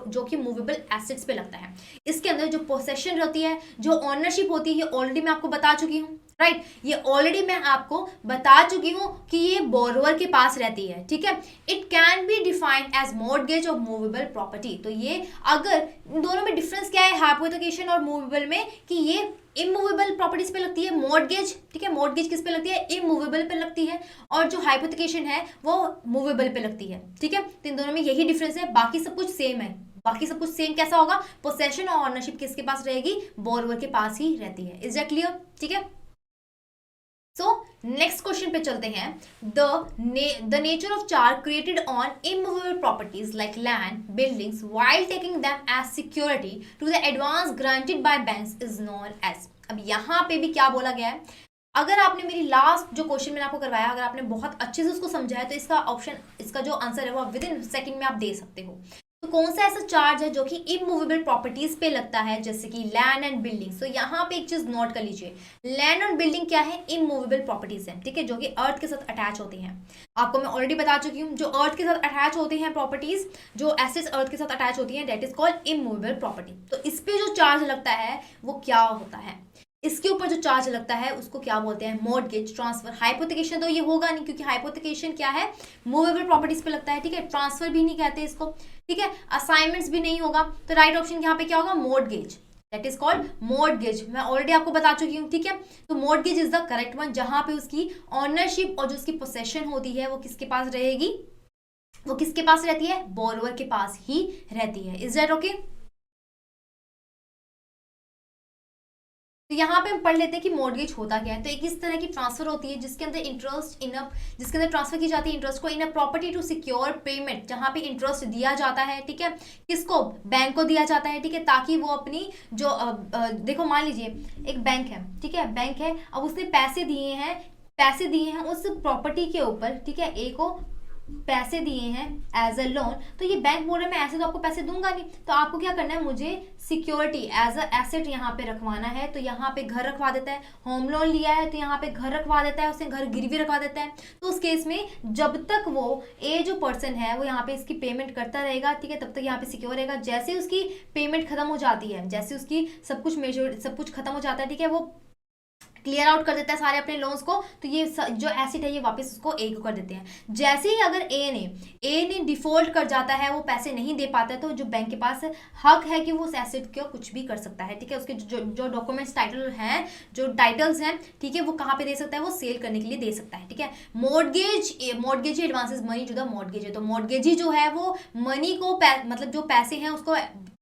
A: जो कि मूवेबल एसेट्स पे लगता है। इसके अंदर जो पोसेशन होती है, जो ऑनरशिप होती है, ये ऑलरेडी मैं आपको बता चुकी हूँ, राइट, ये ऑलरेडी मैं आपको बता चुकी हूँ कि ये बोरोवर के पास रहती है, ठीक है। It can be defined as mortgage of movable property. तो ये अगर दोनों में डिफरेंस क्या है हाइपोथिकेशन और मूवेबल में, कि ये इमूवेबल प्रॉपर्टीज पे लगती है मॉर्गेज, ठीक है, मॉर्गेज किस पे लगती है? इमूवेबल पे लगती है, और जो हाइपोथिकेशन है वो मूवेबल पे लगती है, ठीक है। तो इन दोनों में यही डिफरेंस है, बाकी सब कुछ सेम है। बाकी सब कुछ सेम कैसा होगा? पोसेशन और ऑनरशिप किसके पास रहेगी? बोरोवर के पास ही रहती है। Is that clear? ठीक है। सो नेक्स्ट क्वेश्चन पे चलते हैं। The nature of charge created on immovable properties like land, buildings, while taking them as security to the advance granted by banks is known as. अब यहाँ पे भी क्या बोला गया है? अगर आपने मेरी लास्ट जो क्वेश्चन मैंने आपको करवाया, अगर आपने बहुत अच्छे से उसको समझा है, तो इसका जो आंसर है वो विद इन सेकेंड में आप दे सकते हो। तो कौन सा ऐसा चार्ज है जो कि इमूवेबल प्रॉपर्टीज पे लगता है, जैसे कि लैंड एंड बिल्डिंग। सो यहाँ पे एक चीज नोट कर लीजिए, लैंड और बिल्डिंग क्या है? इमूवेबल प्रॉपर्टीज है, ठीक है, जो कि अर्थ के साथ अटैच होती हैं। आपको मैं ऑलरेडी बता चुकी हूँ, जो अर्थ के साथ अटैच होती हैं प्रॉपर्टीज, जो एसेट्स अर्थ के साथ अटैच होती हैं, that is called immovable property. तो इस पे जो चार्ज लगता है वो क्या होता है? इसके ऊपर जो चार्ज लगता है उसको क्या बोलते हैं, मॉर्गेज ट्रांसफर। हाइपोथेकेशन तो ये होगा नहीं, क्योंकि हाइपोथेकेशन क्या है, मूवेबल प्रॉपर्टीज पे लगता है, ठीक है। ट्रांसफर भी नहीं कहते इसको, ठीक है। असाइनमेंट्स भी नहीं होगा, तो राइट ऑप्शन यहाँ पे क्या होगा, mortgage, that is called mortgage. मैं ऑलरेडी आपको बता चुकी हूँ, ठीक है। तो mortgage is the correct one, जहां पे उसकी ऑनरशिप और जो उसकी पोसेशन होती है वो किसके पास रहेगी, वो किसके पास रहती है, बोरोवर के पास ही रहती है। Is that okay? तो यहाँ पे हम पढ़ लेते हैं कि मॉर्गेज होता क्या है। तो एक इस तरह की ट्रांसफर होती है जिसके अंदर इंटरेस्ट इन अ, जिसके अंदर ट्रांसफर की जाती है इंटरेस्ट को in a property to secure payment, जहाँ पे इंटरेस्ट दिया जाता है, ठीक है। किसको, बैंक को दिया जाता है, ठीक है, ताकि वो अपनी जो देखो मान लीजिए एक बैंक है, ठीक है, बैंक है, अब उसने पैसे दिए हैं उस प्रॉपर्टी के ऊपर, ठीक है, ए को पैसे दिए हैं एज अ लोन। तो ये बैंक बोल रहा है मैं ऐसे तो आपको पैसे दूंगा नहीं, तो आपको क्या करना है, मुझे सिक्योरिटी एज अ एसेट यहाँ पे रखवाना है। तो यहाँ पे घर रखवा देता है, होम लोन लिया है तो यहाँ पे घर रखवा देता है, उसने घर गिरवी रखवा देता है। तो उस केस में जब तक वो ए जो पर्सन है वो यहाँ पे इसकी पेमेंट करता रहेगा, ठीक है, तब तक यहाँ पे सिक्योर रहेगा। जैसे उसकी पेमेंट खत्म हो जाती है, जैसे उसकी सब कुछ खत्म हो जाता है, ठीक है, वो क्लियर आउट कर देता है सारे अपने लोन्स को, तो ये जो एसिड है ये वापस उसको ए को कर देते हैं। जैसे ही अगर ए ने डिफॉल्ट कर जाता है, वो पैसे नहीं दे पाता है, तो जो बैंक के पास हक है कि वो उस एसिड को कुछ भी कर सकता है, ठीक है। उसके जो डॉक्यूमेंट्स टाइटल हैं, जो टाइटल्स हैं, ठीक है, वो कहाँ पे दे सकता है, वो सेल करने के लिए दे सकता है, ठीक है। Mortgage advances money to the mortgage है, तो मॉर्गेजी जो है वो मनी को मतलब जो पैसे हैं उसको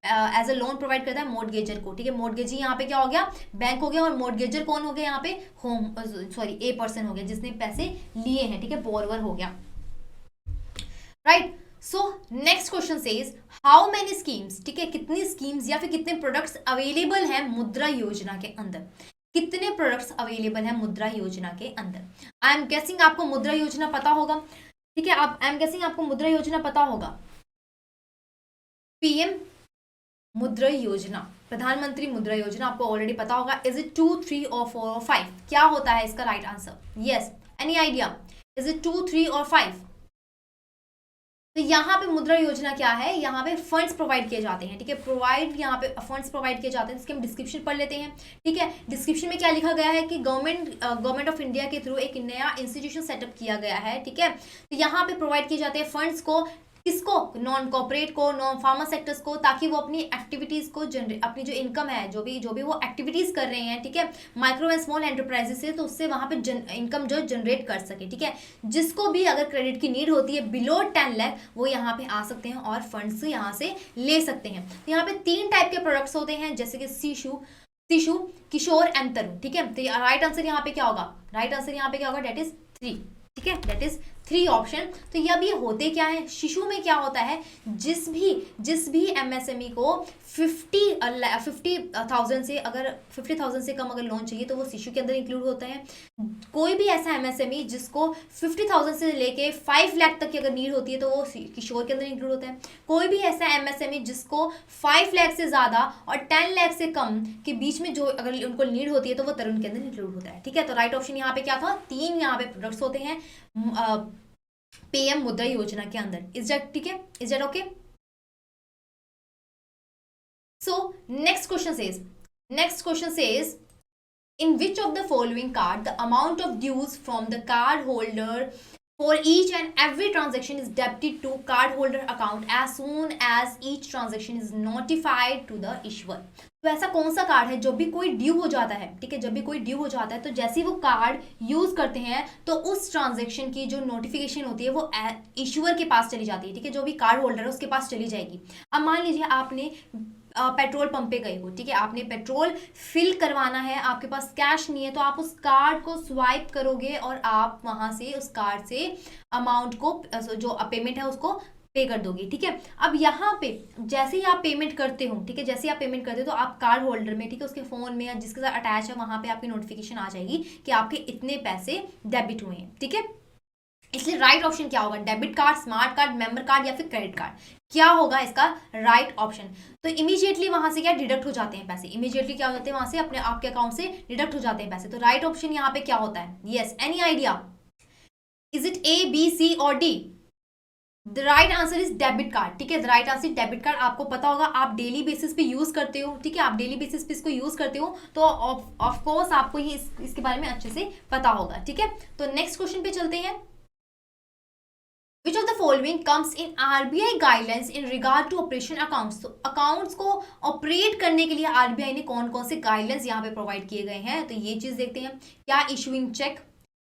A: एज अ लोन प्रोवाइड करता है मॉर्गेजर को, ठीक है। मॉर्गेजी यहाँ पे क्या हो गया, बैंक हो गया, और मॉर्गेजर कौन हो गया यहाँ पे, होम सॉरी ए पर्सन हो गया जिसने पैसे लिए हैं, ठीक है, बोरोवर हो गया, right. So next question says how many schemes, ठीक है, कितनी स्कीम्स या फिर कितने प्रोडक्ट्स अवेलेबल हैं मुद्रा योजना के अंदर, कितने प्रोडक्ट्स अवेलेबल हैं मुद्रा योजना के अंदर। आई एम गेसिंग आपको मुद्रा योजना पता होगा, ठीक है, आई एम गेसिंग आपको मुद्रा योजना पता होगा। पीएम मुद्रा योजना, प्रधानमंत्री मुद्रा योजना आपको ऑलरेडी पता होगा। इज इट 2, 3 और 4 और 5? क्या होता है इसका right answer? Yes, any idea? Is it 2, 3 और 5? तो यहाँ पे मुद्रा योजना क्या है, यहाँ पे फंड्स प्रोवाइड किए जाते हैं, ठीक है, यहाँ पे फंड्स प्रोवाइड किए जाते हैं। इसके हम डिस्क्रिप्शन पढ़ लेते हैं, ठीक है। डिस्क्रिप्शन में क्या लिखा गया है कि गवर्नमेंट ऑफ इंडिया के थ्रू एक नया इंस्टीट्यूशन सेटअप किया गया है, ठीक है। तो यहाँ पे प्रोवाइड किए जाते हैं फंड्स को, किसको, नॉन कॉर्पोरेट को, नॉन फार्मा सेक्टर्स को, ताकि वो अपनी एक्टिविटीज को अपनी जो इनकम है, जो भी वो एक्टिविटीज कर रहे हैं, ठीक है, माइक्रो एंड स्मॉल एंटरप्राइजेस से, तो उससे वहां पे इनकम जो जनरेट कर सके, ठीक है। जिसको भी अगर क्रेडिट की नीड होती है बिलो 10 लाख, वो यहाँ पे आ सकते हैं और फंड्स यहाँ से ले सकते हैं। तो यहाँ पे 3 टाइप के प्रोडक्ट्स होते हैं, जैसे कि शिशु, किशोर एंड तरुण, ठीक है। तो राइट आंसर यहाँ पे क्या होगा, राइट आंसर यहाँ पे क्या होगा, डेट इज 3, ठीक है, डेट इज 3 ऑप्शन। तो ये अब ये होते क्या है, शिशु में क्या होता है, जिस भी एमएसएमई को 50,000 से, अगर 50,000 से कम अगर लोन चाहिए तो वो शिशु के अंदर इंक्लूड होता है। कोई भी ऐसा एमएसएमई जिसको 50,000 से लेके 5 लाख तक की अगर नीड होती है तो वो किशोर के अंदर इंक्लूड होता है। कोई भी ऐसा एमएसएमई जिसको 5 लाख से ज्यादा और 10 लाख से कम के बीच में जो अगर उनको नीड होती है तो वो तरुण के अंदर इंक्लूड होता है, ठीक है। तो राइट ऑप्शन यहाँ पे क्या था, 3 यहाँ पे प्रोडक्ट्स होते हैं पीएम मुद्रा योजना के अंदर। इज दैट, ठीक है, is that okay? So next question says in which of the following card the amount of dues from the card holder for each and every transaction is debited to card holder account as soon as each transaction is notified to the issuer। तो ऐसा कौन सा card है जब भी कोई due हो जाता है, ठीक है, जब भी कोई ड्यू हो जाता है तो जैसे ही वो कार्ड यूज करते हैं तो उस ट्रांजेक्शन की जो नोटिफिकेशन होती है वो इशुअर के पास चली जाती है, ठीक है, जो भी कार्ड होल्डर है उसके पास चली जाएगी। अब मान लीजिए आपने पेट्रोल पंप पे गए हो, ठीक है, आपने पेट्रोल फिल करवाना है, आपके पास कैश नहीं है, तो आप उस कार्ड को स्वाइप करोगे और आप वहां से उस कार्ड से अमाउंट को, जो पेमेंट है उसको पे कर दोगे, ठीक है। अब यहाँ पे जैसे ही आप पेमेंट करते हो, ठीक है, जैसे ही आप पेमेंट करते हो तो आप कार्ड होल्डर में, ठीक है, उसके फोन में या जिसके साथ अटैच है वहां पे आपकी नोटिफिकेशन आ जाएगी कि आपके इतने पैसे डेबिट हुए हैं, ठीक है। इसलिए राइट ऑप्शन क्या होगा, debit card, smart card, member card या फिर क्रेडिट कार्ड, क्या होगा इसका राइट ऑप्शन? तो इमीडिएटली वहां से क्या डिडक्ट हो जाते हैं पैसे, इमीडिएटली क्या हो जाते हैं वहां से अपने आपके अकाउंट से डिडक्ट हो जाते हैं पैसे। तो राइट ऑप्शन यहाँ पे क्या होता है? Yes, any idea? Is it A, B, C और D? The right answer is debit card, ठीक है। The right answer debit card, आपको पता होगा, आप डेली बेसिस पे यूज करते हो, ठीक है, आप डेली बेसिस पे इसको यूज करते हो, तो ऑफ कोर्स आपको ये इसके बारे में अच्छे से पता होगा, ठीक है। तो नेक्स्ट क्वेश्चन पे चलते हैं। Which of the following comes in RBI guidelines in regard to operation accounts? तो अकाउंट्स को ऑपरेट करने के लिए आरबीआई ने कौन कौन से गाइडलाइंस यहाँ पे प्रोवाइड किए गए हैं, तो ये चीज देखते हैं। क्या issuing cheque,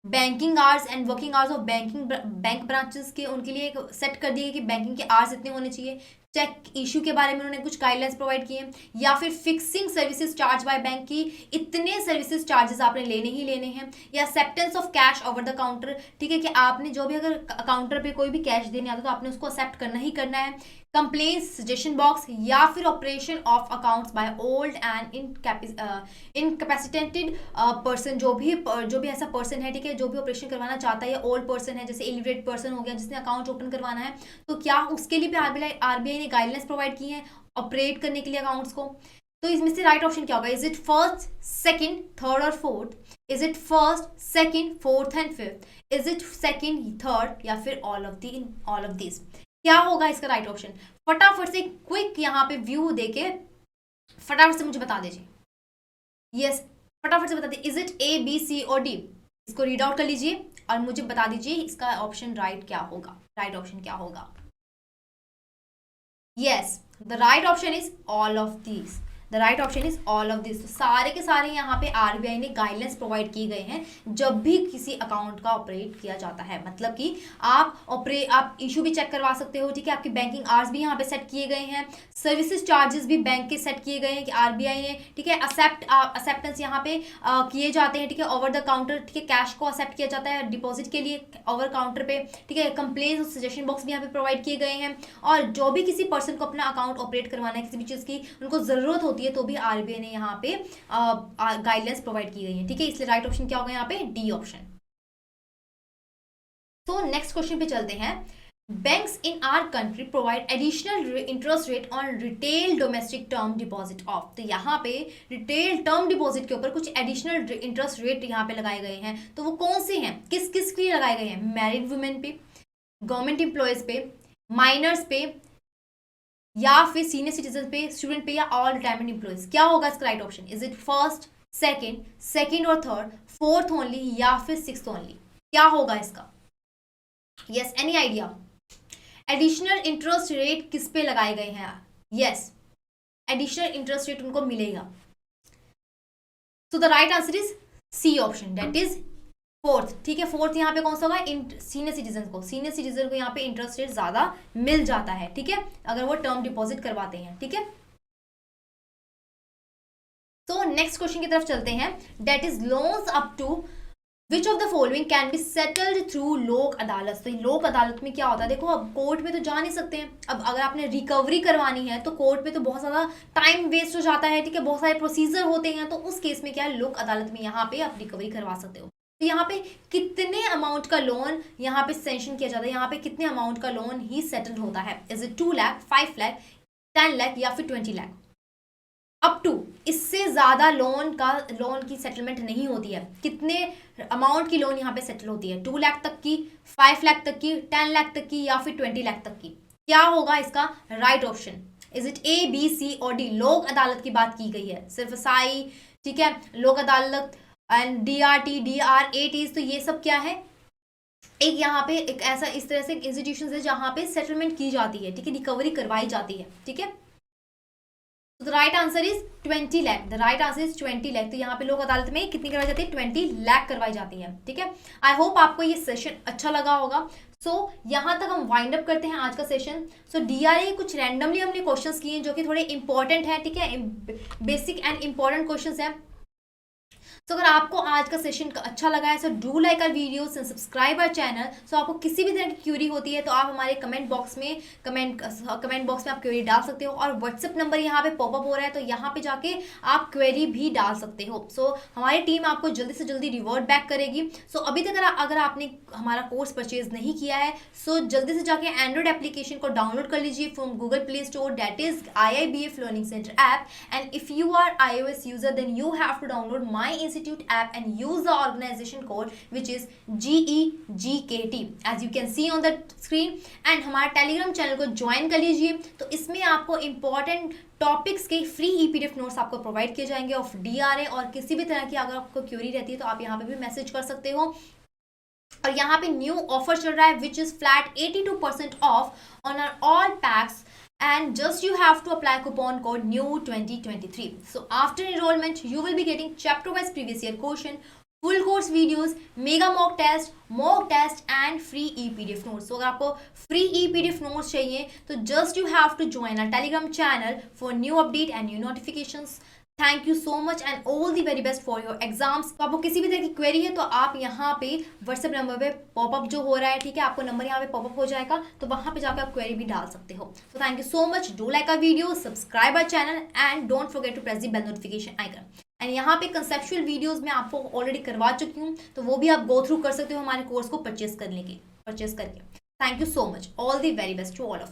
A: banking hours and working hours of bank branches के, उनके लिए एक सेट कर दिए कि बैंकिंग के आवर्स इतने होने चाहिए। चेक इशू के बारे में उन्होंने कुछ गाइडलाइंस प्रोवाइड किए, या फिर fixing services charge by bank की इतने सर्विसेज चार्जेस आपने लेने ही लेने हैं, या acceptance of cash over the counter, ठीक है, कि आपने जो भी अगर काउंटर पे कोई भी कैश देने आता तो आपने उसको एक्सेप्ट करना ही करना है। कंप्लेन सजेशन बॉक्स, या फिर operation of accounts by old and incapacitated person, जो भी ऐसा पर्सन है, ठीक है, जो भी ऑपरेशन करवाना चाहता है, या ओल्ड पर्सन है, जैसे इलिटरेट पर्सन हो गया जिसने अकाउंट ओपन करवाना है, तो क्या उसके लिए भी आरबीआई ने गाइडलाइंस प्रोवाइड की हैं ऑपरेट करने के लिए अकाउंट्स को। तो इसमें से राइट ऑप्शन क्या होगा? Is it first, second, third और fourth? Is it first, second, fourth and fifth? Is it second, third, या फिर ऑल ऑफ दिस? क्या होगा इसका राइट ऑप्शन? फटाफट से क्विक यहाँ पे व्यू देके फटाफट से मुझे बता दीजिए। यस, फटाफट से बता दीजिए। Is it A, B, C और डी? इसको रीड आउट कर लीजिए और मुझे बता दीजिए इसका ऑप्शन राइट क्या होगा, राइट ऑप्शन क्या होगा। Yes, the right option is all of this. The right option is all of this. सारे के सारे यहाँ पे आरबीआई ने गाइडलाइंस प्रोवाइड किए गए हैं जब भी किसी अकाउंट का ऑपरेट किया जाता है, मतलब कि आप इशू भी चेक करवा सकते हो, ठीक है, आपकी बैंकिंग आवर्स भी यहाँ पे सेट किए गए हैं, सर्विसेज चार्जेस भी बैंक के सेट किए गए हैं कि आरबीआई ने, ठीक है, एक्सेप्टेंस यहाँ पे किए जाते हैं, ठीक है, ओवर द काउंटर, ठीक है, कैश को एक्सेप्ट किया जाता है डिपॉजिट के लिए ओवर काउंटर पे, ठीक है, कंप्लेन और सजेशन बॉक्स भी यहाँ पे प्रोवाइड किए गए हैं। और जो भी किसी पर्सन को अपना अकाउंट ऑपरेट करवाना है, किसी भी चीज़ की उनको जरूरत होती है, तो भी आरबीआई ने यहाँ पे गाइडलाइंस प्रोवाइड की गई है, ठीक है, इसलिए राइट ऑप्शन क्या होगा यहाँ पे? D option. तो नेक्स्ट क्वेश्चन पे चलते हैं। Banks in our country provide additional interest rate on retail domestic term deposit of. तो यहाँ पे रिटेल टर्म डिपॉजिट के ऊपर कुछ एडिशनल इंटरेस्ट रेट यहाँ पे लगाए गए हैं, तो वो कौन से हैं, किस किस के लिए लगाए गए हैं? मैरिड वुमेन पे, गवर्नमेंट एम्प्लॉयज पे, माइनर्स पे, या फिर सीनियर सिटीजन पे, स्टूडेंट पे, या ऑल रिटायरमेंट एम्प्लॉयज? क्या होगा इसका right option? Is it first, second और थर्ड, फोर्थ ओनली, या फिर सिक्स्थ ओनली? क्या होगा इसका? Yes, any idea? Additional interest rate किस पे लगाए गए हैं? यस, एडिशनल इंटरेस्ट रेट उनको मिलेगा। So the right answer is C option, that is fourth, ठीक है। फोर्थ यहाँ पे कौन सा होगा? सीनियर सिटीजन को यहाँ पे इंटरेस्ट रेट ज्यादा मिल जाता है, ठीक है, अगर वो टर्म डिपॉजिट करवाते हैं, ठीक है। तो नेक्स्ट क्वेश्चन की तरफ चलते हैं। That is loans up to which of the following can be settled through Lok Adalat. तो लोक अदालत में क्या होता है? देखो, अब कोर्ट में तो जा नहीं सकते हैं, अब अगर आपने रिकवरी करवानी है तो कोर्ट में तो बहुत ज़्यादा टाइम वेस्ट हो जाता है, ठीक है, बहुत सारे प्रोसीजर होते हैं, तो उस केस में क्या है, लोक अदालत में यहाँ पे आप रिकवरी करवा सकते हो। तो यहाँ पे कितने अमाउंट का लोन यहाँ पे सेंक्शन किया जाता है, यहाँ पे कितने अमाउंट का लोन ही सेटल होता है? इज इट 2 लाख, 5 लाख, 10 लाख, या फिर 20 लाख? अप टू, इससे ज्यादा लोन की सेटलमेंट नहीं होती है। कितने अमाउंट की लोन यहाँ पे सेटल होती है? 2 लाख तक की, 5 लाख तक की, 10 लाख तक की, या फिर 20 लाख तक की? क्या होगा इसका right option? Is it A, B, C और डी? लोक अदालत की बात की गई है, सिर्फ साई, ठीक है, लोक अदालत एंड डीआरटी, डीआरएटीज, तो ये सब क्या है? एक यहाँ पे एक ऐसा इस तरह से इंस्टीट्यूशन है जहाँ पे सेटलमेंट की जाती है, ठीक है, रिकवरी करवाई जाती है, ठीक है। तो the right answer is 20 lakh. The right answer is 20 lakh. तो यहाँ पे लोक अदालत में कितनी करवाई जाती है? 20 लाख करवाई जाती है, ठीक है। आई होप आपको ये सेशन अच्छा लगा होगा। यहाँ तक हम वाइंड अप करते हैं आज का सेशन। डीआरए कुछ रैंडमली हमने क्वेश्चंस किए हैं जो कि थोड़े इंपॉर्टेंट हैं, ठीक है, बेसिक एंड इंपॉर्टेंट क्वेश्चंस हैं। अगर आपको आज का सेशन अच्छा लगा है, do like our videos and subscribe our channel. आपको किसी भी तरह की क्यूरी होती है तो आप हमारे कमेंट बॉक्स में आप क्वेरी डाल सकते हो, और व्हाट्सएप नंबर यहाँ पे पॉपअप हो रहा है, तो यहाँ पे जाके आप क्वेरी भी डाल सकते हो। हमारी टीम आपको जल्दी से जल्दी रिवर्ट बैक करेगी। अभी तक अगर आपने हमारा कोर्स परचेज नहीं किया है, जल्दी से जाके एंड्रॉइड एप्लीकेशन को डाउनलोड कर लीजिए from Google Play Store, that is IIBF learning centre app. And if you are iOS user, then you have to download my Institute app and use the organization code which is GEGKT as you can see on the screen. And हमारा Telegram channel को join कर लीजिए, तो इसमें आपको important topics के free ईपीडीएफ notes आपको provide किए जाएंगे ऑफ डीआरए, और किसी भी तरह की अगर आपको क्वेरी रहती है तो आप यहाँ पे भी मैसेज कर सकते हो। और यहाँ पे न्यू ऑफर चल रहा है which is flat 82% off on our all packs, and just you have to apply coupon code new 2023. So after enrollment you will be getting chapter wise previous year question, full course videos, mega mock test and free e-pdf notes. So अगर आपको free e-pdf notes चाहिए तो just you have to join our telegram channel for new update and new notifications. Thank you so much and all the very best for your exams. तो आपको किसी भी तरह की क्वेरी है तो आप यहाँ पे व्हाट्सएप नंबर पे पॉपअप जो हो रहा है, ठीक है, आपको नंबर यहाँ पे पॉपअप हो जाएगा, तो वहाँ पे जाकर आप क्वेरी भी डाल सकते हो। तो thank you so much, do like a video, subscribe our channel and don't forget to press the bell notification icon. And यहाँ पे कंसेप्चुअल वीडियोस मैं आपको ऑलरेडी करवा चुकी हूँ, तो वो भी आप गो थ्रू कर सकते हो हमारे कोर्स को परचेस करके। Thank you so much, all the very best to all of